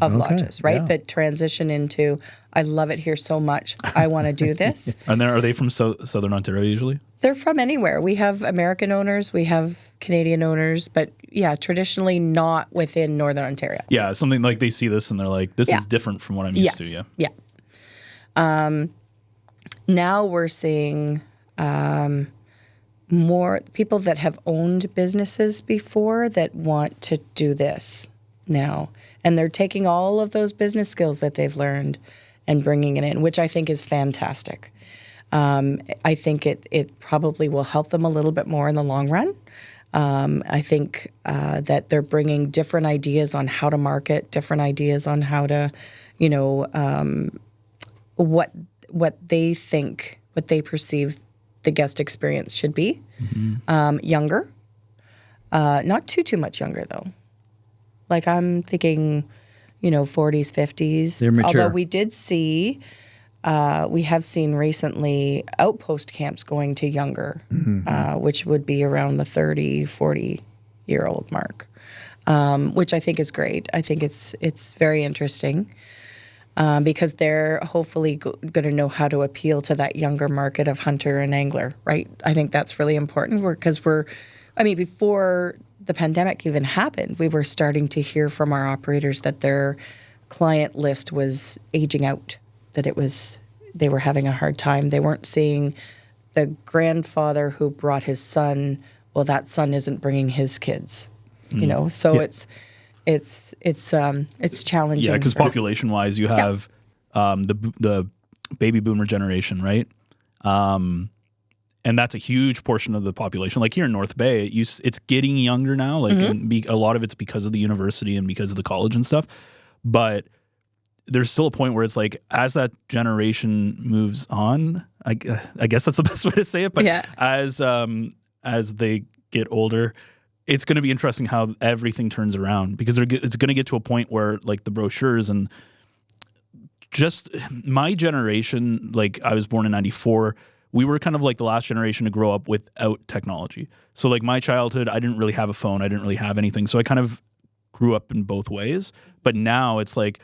of lodges, right? Yeah. That transition into, I love it here so much, I want to do this. And then are they from Southern Ontario usually? They're from anywhere. We have American owners, we have Canadian owners, but yeah, traditionally not within Northern Ontario. Yeah, something like they see this and they're like, this is different from what I'm used to. Yeah. Now we're seeing more people that have owned businesses before that want to do this now. And they're taking all of those business skills that they've learned and bringing it in, which I think is fantastic. I think it probably will help them a little bit more in the long run. I think that they're bringing different ideas on how to market, different ideas on how to, what they think, what they perceive the guest experience should be. Younger, not too much younger though. Like I'm thinking, 40s, 50s. They're mature. Although we did see, we have seen recently outpost camps going to younger, which would be around the 30, 40-year-old mark, which I think is great. I think it's very interesting. Because they're hopefully going to know how to appeal to that younger market of hunter and angler, right? I think that's really important because before the pandemic even happened, we were starting to hear from our operators that their client list was aging out, that they were having a hard time. They weren't seeing the grandfather who brought his son, well, that son isn't bringing his kids, so it's challenging. Yeah, because population-wise, you have the baby boomer generation, right? And that's a huge portion of the population. Like here in North Bay, it's getting younger now. Like and a lot of it's because of the university and because of the college and stuff. But there's still a point where it's like as that generation moves on, I guess that's the best way to say it. But as they get older, it's going to be interesting how everything turns around because it's going to get to a point where like the brochures and just my generation, like I was born in 94, we were kind of like the last generation to grow up without technology. So like my childhood, I didn't really have a phone. I didn't really have anything. So I kind of grew up in both ways. But now it's like,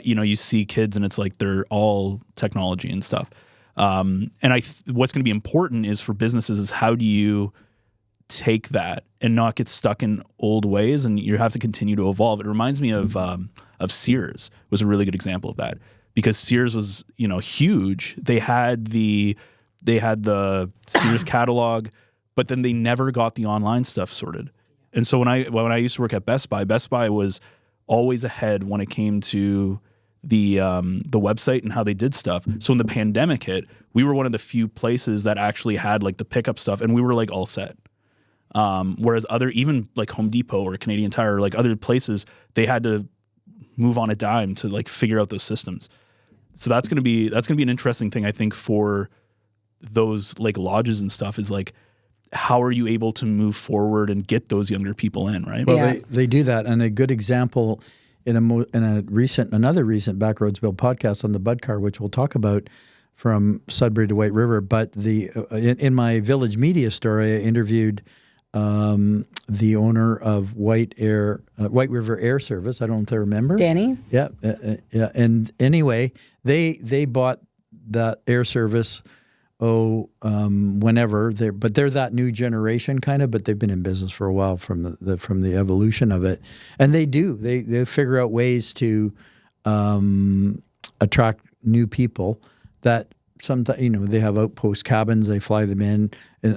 you see kids and it's like they're all technology and stuff. And what's going to be important is for businesses is how do you take that and not get stuck in old ways, and you have to continue to evolve. It reminds me of Sears was a really good example of that because Sears was huge. They had the Sears catalog, but then they never got the online stuff sorted. And so when I used to work at Best Buy was always ahead when it came to the website and how they did stuff. So when the pandemic hit, we were one of the few places that actually had like the pickup stuff, and we were like all set. Whereas even like Home Depot or Canadian Tire or like other places, they had to move on a dime to like figure out those systems. So that's gonna be an interesting thing I think for those like lodges and stuff is like how are you able to move forward and get those younger people in, right? Well, they do that, and a good example in another recent Backroads Bill podcast on the Bud Car, which we'll talk about from Sudbury to White River. But in my Village Media story, I interviewed the owner of White River Air Service. I don't know if they remember. Danny? Yeah. And anyway, they bought that air service whenever. But they're that new generation kind of, but they've been in business for a while from the evolution of it. And they figure out ways to attract new people that sometimes, they have outpost cabins, they fly them in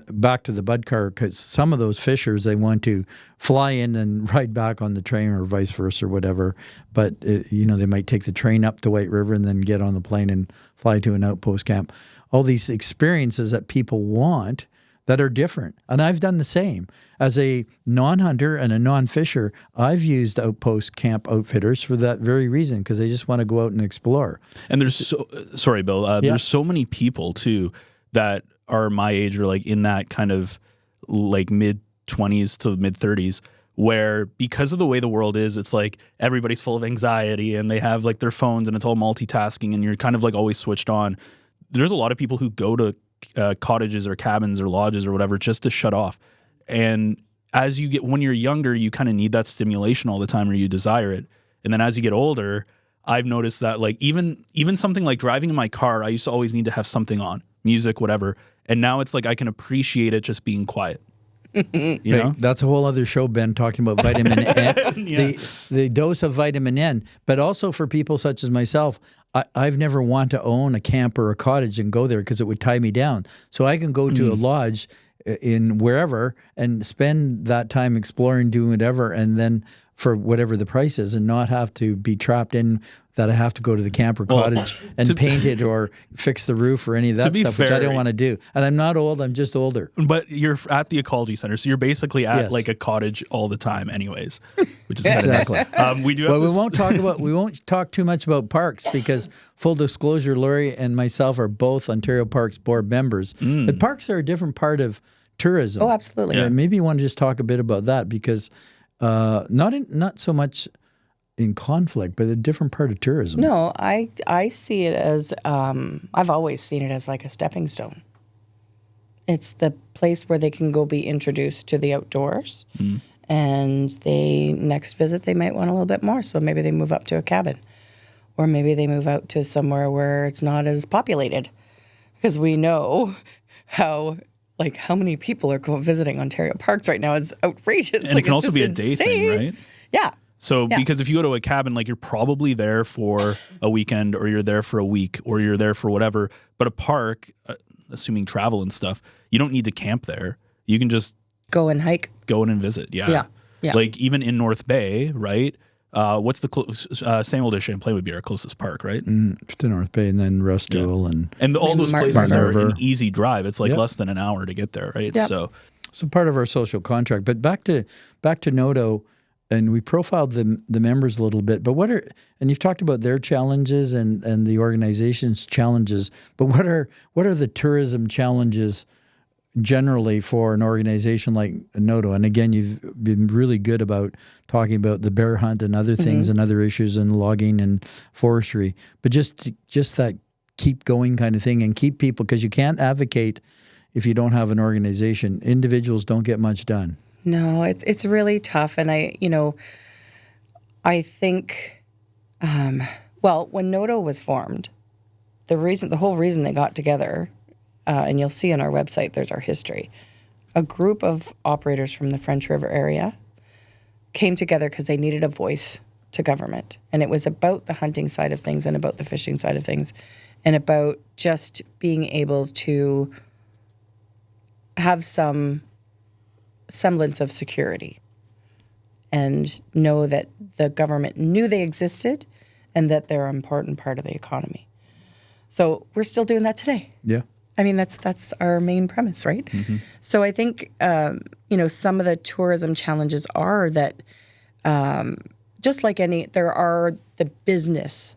back to the Bud Car, because some of those fishers, they want to fly in and ride back on the train or vice versa or whatever. But, they might take the train up to White River and then get on the plane and fly to an outpost camp. All these experiences that people want that are different. And I've done the same. As a non-hunter and a non-fisher, I've used outpost camp outfitters for that very reason, because they just want to go out and explore. And there's sorry, Bill, there's so many people too that are my age or like in that kind of like mid-20s to mid-30s, where because of the way the world is, it's like everybody's full of anxiety and they have like their phones and it's all multitasking and you're kind of like always switched on. There's a lot of people who go to cottages or cabins or lodges or whatever just to shut off. And as you get, when you're younger, you kind of need that stimulation all the time, or you desire it. And then as you get older, I've noticed that like even something like driving in my car, I used to always need to have something on, music, whatever. And now it's like I can appreciate it just being quiet. You know? That's a whole other show, Ben, talking about vitamin N, the dose of vitamin N. But also for people such as myself, I've never wanted to own a camp or a cottage and go there because it would tie me down. So I can go to a lodge in wherever and spend that time exploring, doing whatever, and then for whatever the price is, and not have to be trapped in that I have to go to the camp or cottage and paint it or fix the roof or any of that stuff, which I don't want to do. And I'm not old, I'm just older. But you're at the ecology center, so you're basically at like a cottage all the time anyways, which is exactly. We do have we won't talk too much about parks, because full disclosure, Laurie and myself are both Ontario Parks Board members. But parks are a different part of tourism. Oh, absolutely. Yeah. Maybe you want to just talk a bit about that, because not so much in conflict, but a different part of tourism. No, I see it as, I've always seen it as like a stepping stone. It's the place where they can go be introduced to the outdoors, and they next visit, they might want a little bit more. So maybe they move up to a cabin, or maybe they move out to somewhere where it's not as populated, because we know how many people are visiting Ontario parks right now is outrageous. And it can also be a day thing, right? Yeah. So because if you go to a cabin, like you're probably there for a weekend, or you're there for a week, or you're there for whatever. But a park, assuming travel and stuff, you don't need to camp there. You can just go and hike, go in and visit. Yeah. Like even in North Bay, right? What's the Saint Old Champlain would be our closest park, right? To North Bay, and then Rustool and all those places are River. an easy drive. It's like less than an hour to get there, right? Yep. So part of our social contract. But back to NOTO, and we profiled the members a little bit. But and you've talked about their challenges and the organization's challenges. But what are the tourism challenges generally for an organization like NOTO? And again, you've been really good about talking about the bear hunt and other things and other issues in logging and forestry. But just that keep going kind of thing, and keep people, because you can't advocate if you don't have an organization. Individuals don't get much done. No, it's really tough. And I think, when NOTO was formed, the whole reason they got together, and you'll see on our website, there's our history. A group of operators from the French River area came together because they needed a voice to government. And it was about the hunting side of things and about the fishing side of things, and about just being able to have some semblance of security and know that the government knew they existed and that they're an important part of the economy. So we're still doing that today. Yeah. I mean, that's our main premise, right? Mm-hmm. So I think, some of the tourism challenges are that just like there are the business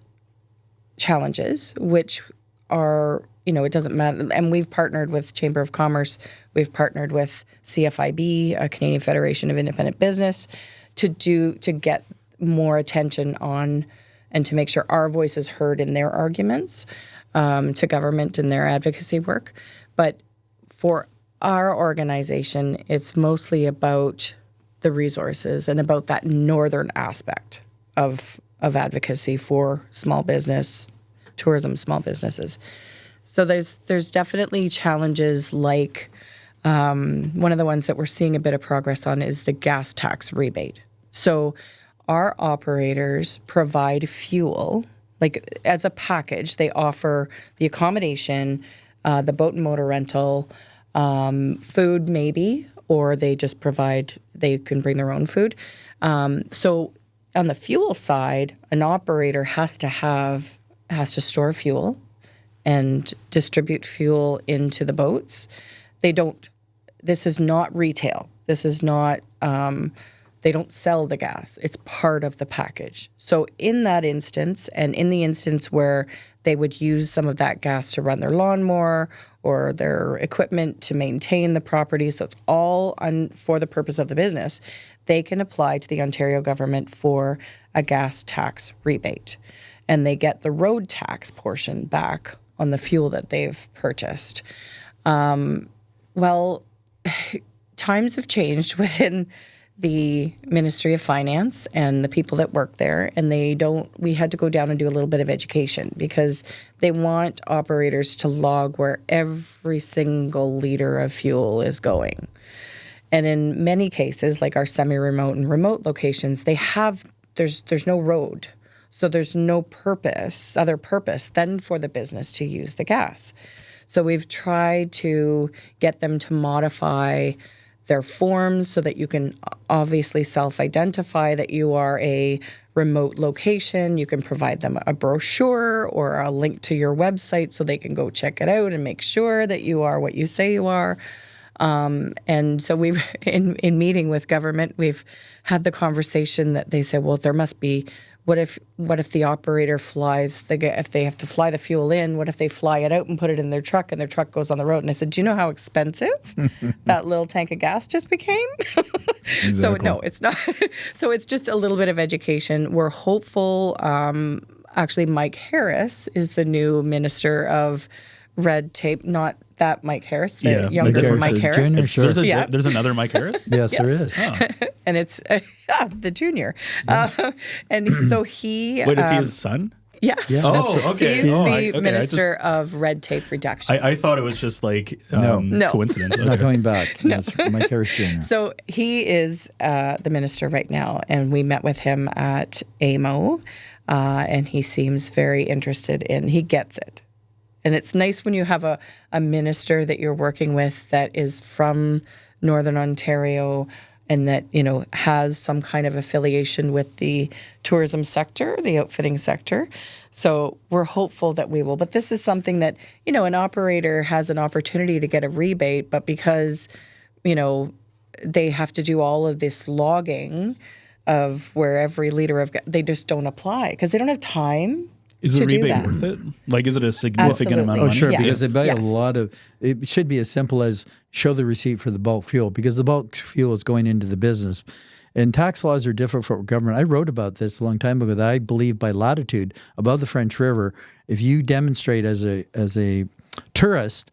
challenges, which are, it doesn't matter. And we've partnered with Chamber of Commerce. We've partnered with CFIB, a Canadian Federation of Independent Business, to get more attention on and to make sure our voice is heard in their arguments to government and their advocacy work. But for our organization, it's mostly about the resources and about that northern aspect of advocacy for small business, tourism, small businesses. So there's definitely challenges like one of the ones that we're seeing a bit of progress on is the gas tax rebate. So our operators provide fuel Like as a package, they offer the accommodation, the boat and motor rental, food maybe, or they just provide, they can bring their own food. So on the fuel side, an operator has to store fuel and distribute fuel into the boats. This is not retail. This is not, they don't sell the gas. It's part of the package. So in that instance, and in the instance where they would use some of that gas to run their lawnmower or their equipment to maintain the property, so it's all for the purpose of the business, they can apply to the Ontario government for a gas tax rebate. And they get the road tax portion back on the fuel that they've purchased. Well, times have changed within the Ministry of Finance and the people that work there, and we had to go down and do a little bit of education because they want operators to log where every single liter of fuel is going. And in many cases, like our semi-remote and remote locations, there's no road. So there's no other purpose than for the business to use the gas. So we've tried to get them to modify their forms so that you can obviously self-identify that you are a remote location. You can provide them a brochure or a link to your website so they can go check it out and make sure that you are what you say you are. And so we've, in meeting with government, we've had the conversation that they said, well, there must be, what if the operator if they have to fly the fuel in, what if they fly it out and put it in their truck and their truck goes on the road? And I said, do you know how expensive that little tank of gas just became? Exactly. So no, it's not. So it's just a little bit of education. We're hopeful. Actually, Mike Harris is the new Minister of Red Tape, not that Mike Harris, the younger Mike Harris. Junior, sure. There's another Mike Harris? Yes, there is. Oh. And it's the junior. Yes. And so he... Wait, is he his son? Yes. Yeah, oh, okay. He's the Minister of Red Tape Reduction. I thought it was just like coincidence. It's not going back. No. It's Mike Harris Jr. So he is the minister right now, and we met with him at AMO, and he seems very interested he gets it. And it's nice when you have a minister that you're working with that is from Northern Ontario and that, has some kind of affiliation with the tourism sector, the outfitting sector. So we're hopeful that we will. But this is something that, an operator has an opportunity to get a rebate, but because, they have to do all of this logging of where every liter of gas, they just don't apply because they don't have time. Is the rebate worth it? Like, is it a significant amount of money? Oh, sure, yes. because they buy a lot of, it should be as simple as show the receipt for the bulk fuel because the bulk fuel is going into the business. And tax laws are different for government. I wrote about this a long time ago that I believe by latitude above the French River, if you demonstrate as a tourist,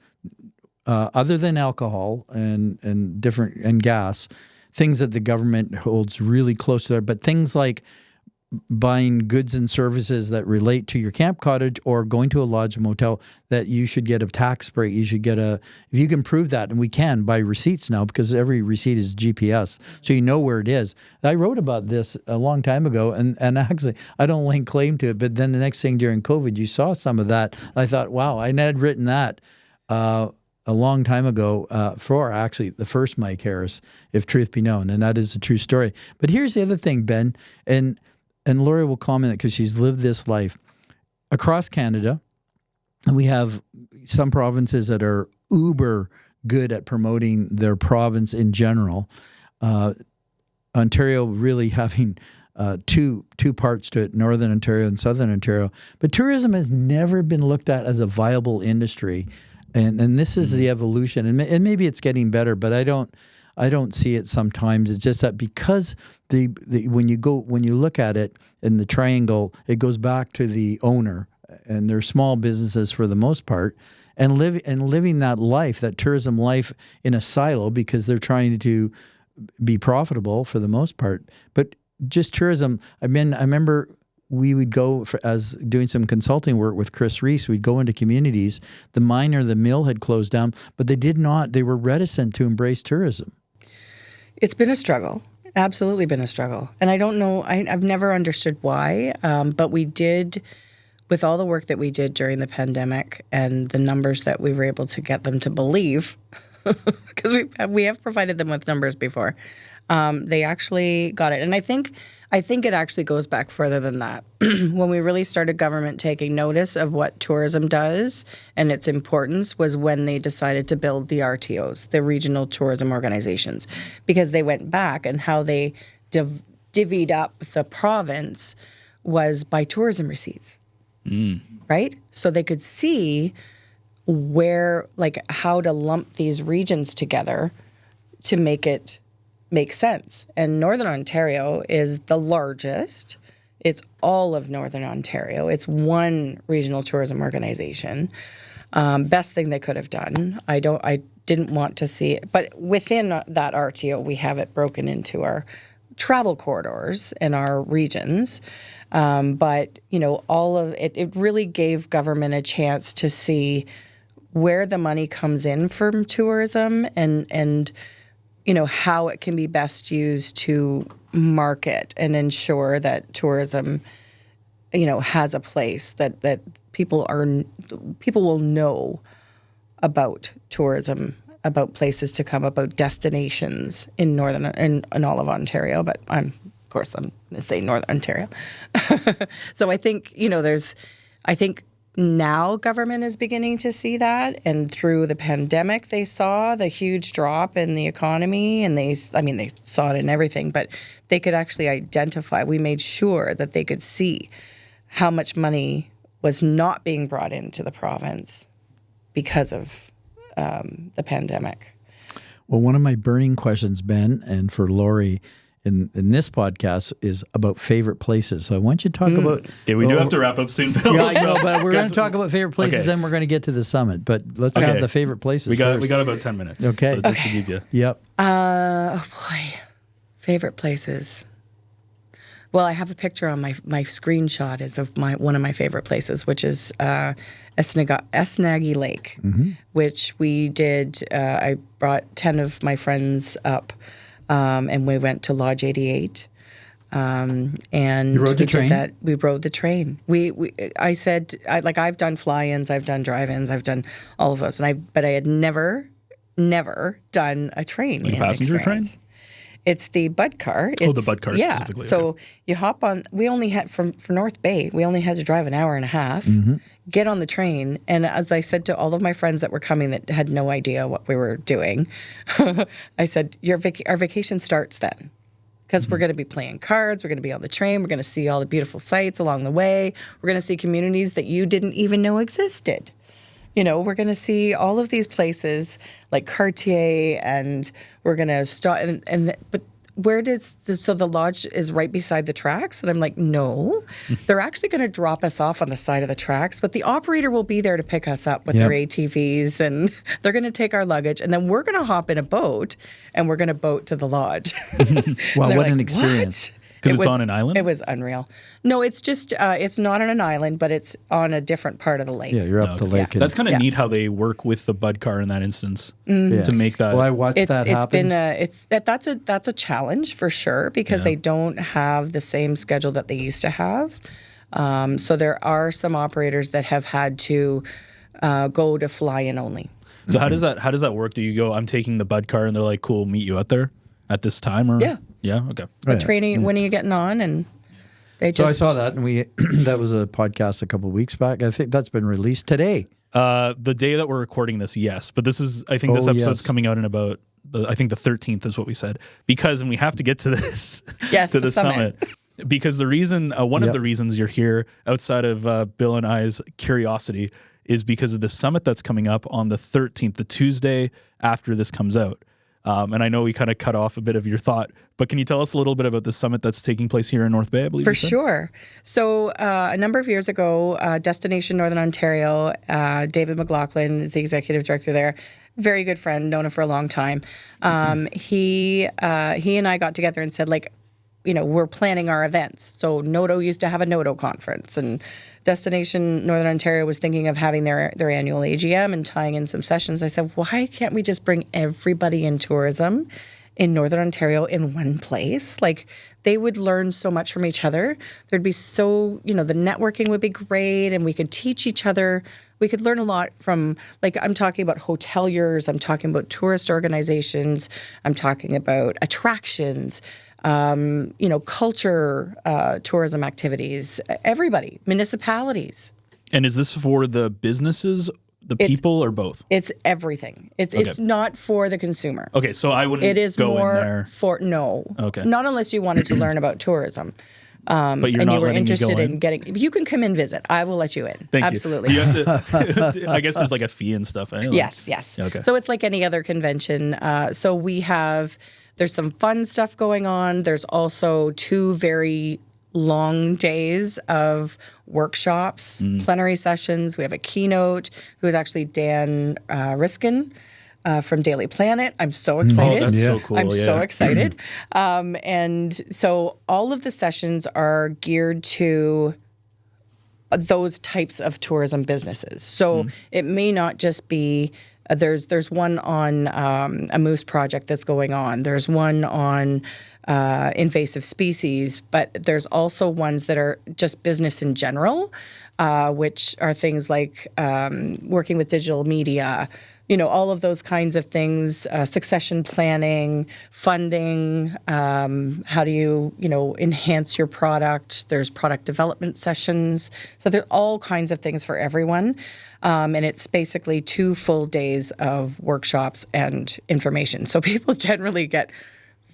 other than alcohol and gas, things that the government holds really close to there, but things like buying goods and services that relate to your camp cottage or going to a lodge motel, that you should get a tax break. You should get if you can prove that, and we can by receipts now because every receipt is GPS, so you know where it is. I wrote about this a long time ago, and actually I don't lay claim to it, but then the next thing during COVID, you saw some of that. I thought, wow, I had written that a long time ago for actually the first Mike Harris, if truth be known, and that is a true story. But here's the other thing, Ben, and Laurie will comment because she's lived this life. Across Canada, we have some provinces that are uber good at promoting their province in general. Ontario really having two parts to it, Northern Ontario and Southern Ontario. But tourism has never been looked at as a viable industry. And this is the evolution. And maybe it's getting better, but I don't see it sometimes. It's just that because when you look at it in the triangle, it goes back to the owner, and they're small businesses for the most part, and living that life, that tourism life in a silo because they're trying to be profitable for the most part. But just tourism, I remember we would go as doing some consulting work with Chris Reese. We'd go into communities. The mine or the mill had closed down, but they were reticent to embrace tourism. It's been a struggle, absolutely been a struggle. And I don't know, I've never understood why, but we did with all the work that we did during the pandemic and the numbers that we were able to get them to believe, because we have provided them with numbers before, they actually got it. And I think it actually goes back further than that. When we really started government taking notice of what tourism does and its importance was when they decided to build the RTOs, the regional tourism organizations, because they went back and how they divvied up the province was by tourism receipts, right? So they could see where, like, how to lump these regions together to make it make sense. And Northern Ontario is the largest. It's all of Northern Ontario. It's one regional tourism organization. Best thing they could have done. I didn't want to see it, but within that RTO, we have it broken into our travel corridors and our regions. But, all of it really gave government a chance to see where the money comes in from tourism and how it can be best used to market and ensure that tourism, has a place that people will know about tourism, about places to come, about destinations in Northern and all of Ontario. But I'm going to say Northern Ontario. So I think, I think now government is beginning to see that. And through the pandemic, they saw the huge drop in the economy and they saw it in everything, but they could actually identify. We made sure that they could see how much money was not being brought into the province because of the pandemic. Well, one of my burning questions, Ben, and for Laurie, in this podcast is about favorite places. So I want you to talk about... Okay, we do have to wrap up soon, Bill. Yeah, I know, but we're going to talk about favorite places, then we're going to get to the summit. But let's have the favorite places We got first. about 10 minutes. Okay. So just to give you... Yep. Oh, boy. Favorite places. Well, I have a picture on my screenshot is of one of my favorite places, which is Esnagi Lake, which we did. I brought 10 of my friends up, and we went to Lodge 88. And you rode the train? Did that. We rode the train. I've done fly-ins, I've done drive-ins, I've done all of those, but I had never done a train. Like a passenger train? It's the Bud car. The Bud car specifically. So you hop on. We only had for North Bay. We only had to drive an hour and a half. Get on the train, and as I said to all of my friends that were coming that had no idea what we were doing, I said, "Our vacation starts then." Because we're going to be playing cards, we're going to be on the train, we're going to see all the beautiful sights along the way, we're going to see communities that you didn't even know existed. We're going to see all of these places like Cartier, and we're going to stop. But where so the lodge is right beside the tracks? And I'm like, no, they're actually going to drop us off on the side of the tracks, but the operator will be there to pick us up with their ATVs, and they're going to take our luggage, and then we're going to hop in a boat, and we're going to boat to the lodge. Wow, what an experience. What? Because it's on an island? It was unreal. No, it's just, it's not on an island, but it's on a different part of the lake. Yeah, you're up the lake. That's kind of neat how they work with the Bud car in that instance to make that. Well, I watched that happen. That's a challenge for sure because they don't have the same schedule that they used to have. So there are some operators that have had to go to fly-in only. So how does that work? Do you go, I'm taking the Bud car, and they're like, cool, meet you out there at this time? Or Yeah, okay. Training, when are you getting on? And they just... So I saw that, and that was a podcast a couple of weeks back. I think that's been released today. The day that we're recording this, yes. But this episode's coming out in about, I think the 13th is what we said. And we have to get to this, to the summit. Because the reason, one of the reasons you're here, outside of Bill and I's curiosity, is because of the summit that's coming up on the 13th, the Tuesday after this comes out. And I know we kind of cut off a bit of your thought, but can you tell us a little bit about the summit that's taking place here in North Bay, I believe? For sure. So a number of years ago, Destination Northern Ontario, David McLaughlin is the executive director there. Very good friend, known him for a long time. He and I got together and said, we're planning our events. So NOTO used to have a NOTO conference, and Destination Northern Ontario was thinking of having their annual AGM and tying in some sessions. I said, why can't we just bring everybody in tourism in Northern Ontario in one place. Like, they would learn so much from each other. There'd be so, the networking would be great, and we could teach each other. We could learn a lot from, like, I'm talking about hoteliers, I'm talking about tourist organizations, I'm talking about attractions, culture, tourism activities, everybody, municipalities. And is this for the businesses, the people, or both? It's everything. It's not for the consumer. Okay, so I wouldn't It is go more in there. no. Okay. Not unless you wanted to learn about tourism. But you're and not you were letting interested me go in getting. You can come and visit. I will let you in. Thank Absolutely. you. Do you have to? I guess there's like a fee and stuff. Eh? Like, Yes. Okay. So it's like any other convention. So there's some fun stuff going on. There's also 2 very long days of workshops, plenary sessions. We have a keynote who is actually Dan Riskin from Daily Planet. I'm so excited. Oh, that's so cool. I'm so excited. And so all of the sessions are geared to those types of tourism businesses. So it may not just be there's one on a moose project that's going on. There's one on invasive species, but there's also ones that are just business in general, which are things like working with digital media, all of those kinds of things, succession planning, funding, how do you, enhance your product. There's product development sessions. So there's all kinds of things for everyone. And it's basically 2 full days of workshops and information. So people generally get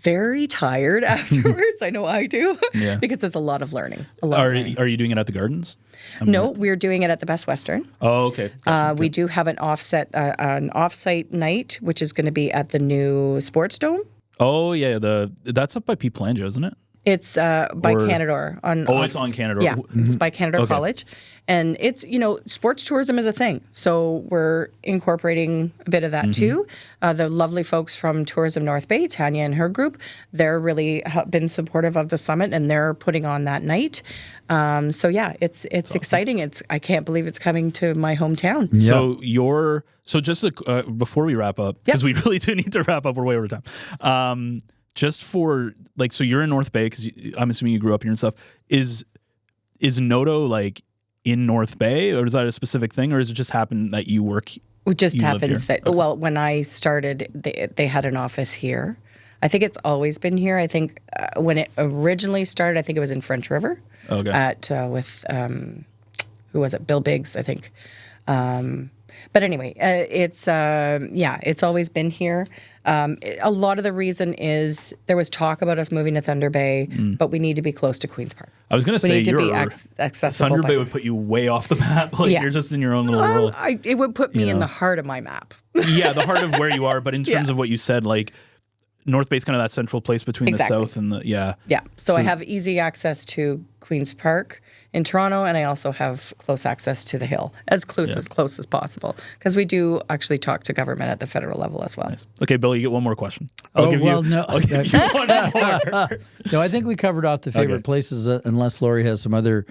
very tired afterwards. I know I do, because it's a lot of learning. Are you doing it at the gardens? No, we're doing it at the Best Western. Oh, okay. Gotcha. We do have an offsite night, which is going to be at the new Sports Dome. Oh, yeah. That's up by P. Planjo, isn't it? It's by Canadore. It's on Canadore. Yeah, it's by Canadore College. And it's, sports tourism is a thing. So we're incorporating a bit of that too. The lovely folks from Tourism North Bay, Tanya and her group, they're really been supportive of the summit, and they're putting on that night. It's awesome. Exciting. I can't believe it's coming to my hometown. Yeah. So just before we wrap up, because we really do need to wrap up, we're way over time. Just for so you're in North Bay, because I'm assuming you grew up here and stuff. Is NOTO like in North Bay, or is that a specific thing, or does it just happen that you work? It just happens that when I started, they had an office here. I think it's always been here. I think when it originally started, I think it was in French River. Okay. With who was it? Bill Biggs, I think. But anyway, it's always been here. A lot of the reason is there was talk about us moving to Thunder Bay, but we need to be close to Queen's Park. I was going to say, we need to be accessible. Thunder Bay would put you way off the map. You're just in your own little world. It would put me in the heart of my map. Yeah, the heart of where you are. But in terms of what you said, North Bay's kind of that central place between the south and the Yeah. So I have easy access to Queen's Park in Toronto, and I also have close access to the Hill, as close as possible, because we do actually talk to government at the federal level as well. Nice. Okay, Bill, you get one more question. No. I'll give you one more. No, I think we covered off the favorite places, unless Laurie has some other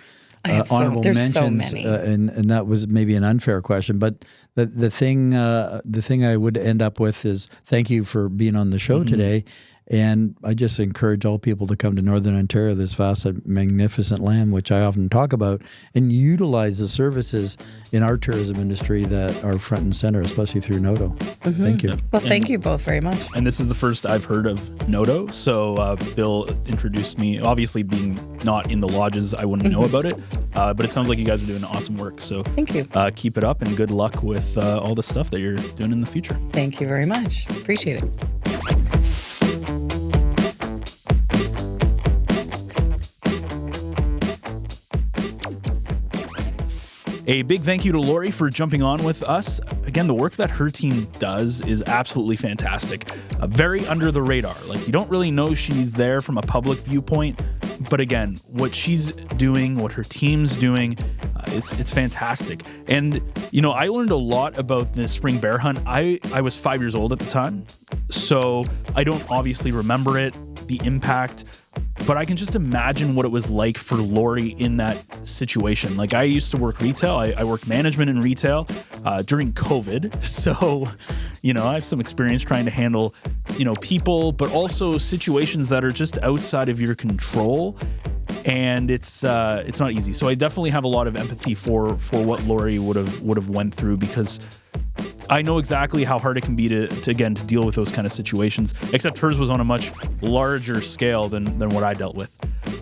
honorable mentions. So many. And that was maybe an unfair question, but the thing I would end up with is thank you for being on the show today. And I just encourage all people to come to Northern Ontario, this vast and magnificent land, which I often talk about, and utilize the services in our tourism industry that are front and center, especially through NOTO. Thank you. Well, thank you both very much. And this is the first I've heard of NOTO. So Bill introduced me. Obviously, being not in the lodges, I wouldn't know about it. But it sounds like you guys are doing awesome work. So thank you. Keep it up, and good luck with all the stuff that you're doing in the future. Thank you very much. Appreciate it. A big thank you to Laurie for jumping on with us. Again, the work that her team does is absolutely fantastic. Very under the radar. You don't really know she's there from a public viewpoint. But again, what she's doing, what her team's doing, it's fantastic. And, I learned a lot about this spring bear hunt. I was 5 years old at the time, so I don't obviously remember it, the impact, but I can just imagine what it was like for Laurie in that situation. I used to work retail. I worked management in retail during COVID. So, I have some experience trying to handle people, but also situations that are just outside of your control. And it's not easy. So I definitely have a lot of empathy for what Laurie would have went through, because I know exactly how hard it can be to deal with those kind of situations, except hers was on a much larger scale than what I dealt with.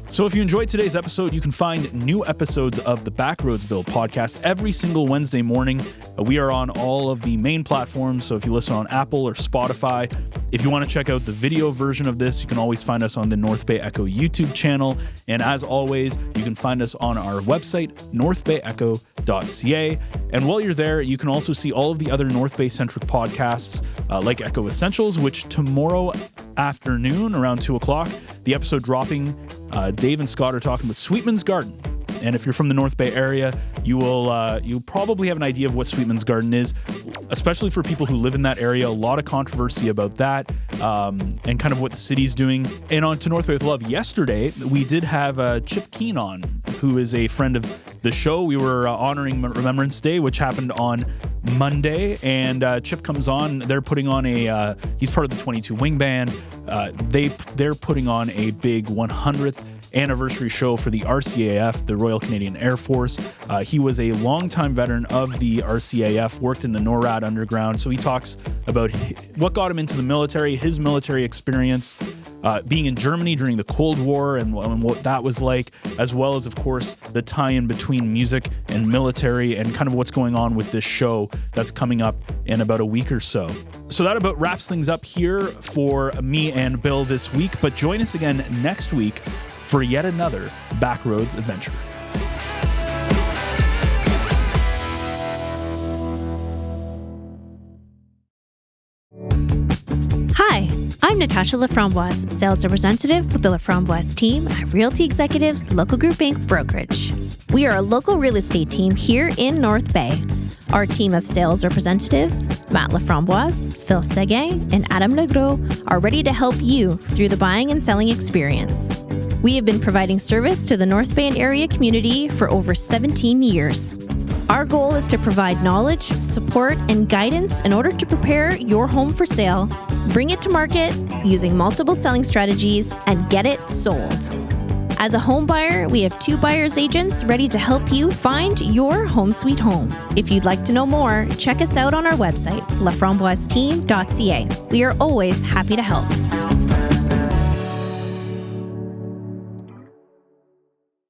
So if you enjoyed today's episode, you can find new episodes of the Backroads Bill podcast every single Wednesday morning. We are on all of the main platforms, so if you listen on Apple or Spotify, if you want to check out the video version of this, you can always find us on the North Bay Echo YouTube channel. And as always, you can find us on our website, NorthBayEcho.ca. And while you're there, you can also see all of the other North Bay-centric podcasts, like Echo Essentials, which tomorrow afternoon around 2 o'clock, the episode dropping, Dave and Scott are talking about Sweetman's Garden. And if you're from the North Bay area, you'll probably have an idea of what Sweetman's Garden is, especially for people who live in that area. A lot of controversy about that, and kind of what the city's doing. And on to North Bay with Love, yesterday, we did have Chip Keane on, who is a friend of the show. We were honoring Remembrance Day, which happened on Monday, and Chip comes on. They're putting on he's part of the 22 Wing Band. They're putting on a big 100th anniversary show for the RCAF, the Royal Canadian Air Force. He was a longtime veteran of the RCAF, worked in the NORAD underground, so he talks about what got him into the military, his military experience, being in Germany during the Cold War and what that was like, as well as, of course, the tie-in between music and military and kind of what's going on with this show that's coming up in about a week or so. So that about wraps things up here for me and Bill this week, but join us again next week for yet another Backroads adventure. Hi, I'm Natasha Laframboise, sales representative with the Laframboise team at Realty Executives Local Group Inc. Brokerage. We are a local real estate team here in North Bay. Our team of sales representatives, Matt Laframboise, Phil Seguin, and Adam Negro, are ready to help you through the buying and selling experience. We have been providing service to the North Bay and area community for over 17 years. Our goal is to provide knowledge, support, and guidance in order to prepare your home for sale, bring it to market using multiple selling strategies, and get it sold. As a home buyer, we have 2 buyer's agents ready to help you find your home sweet home. If you'd like to know more, check us out on our website, laframboiseteam.ca. We are always happy to help.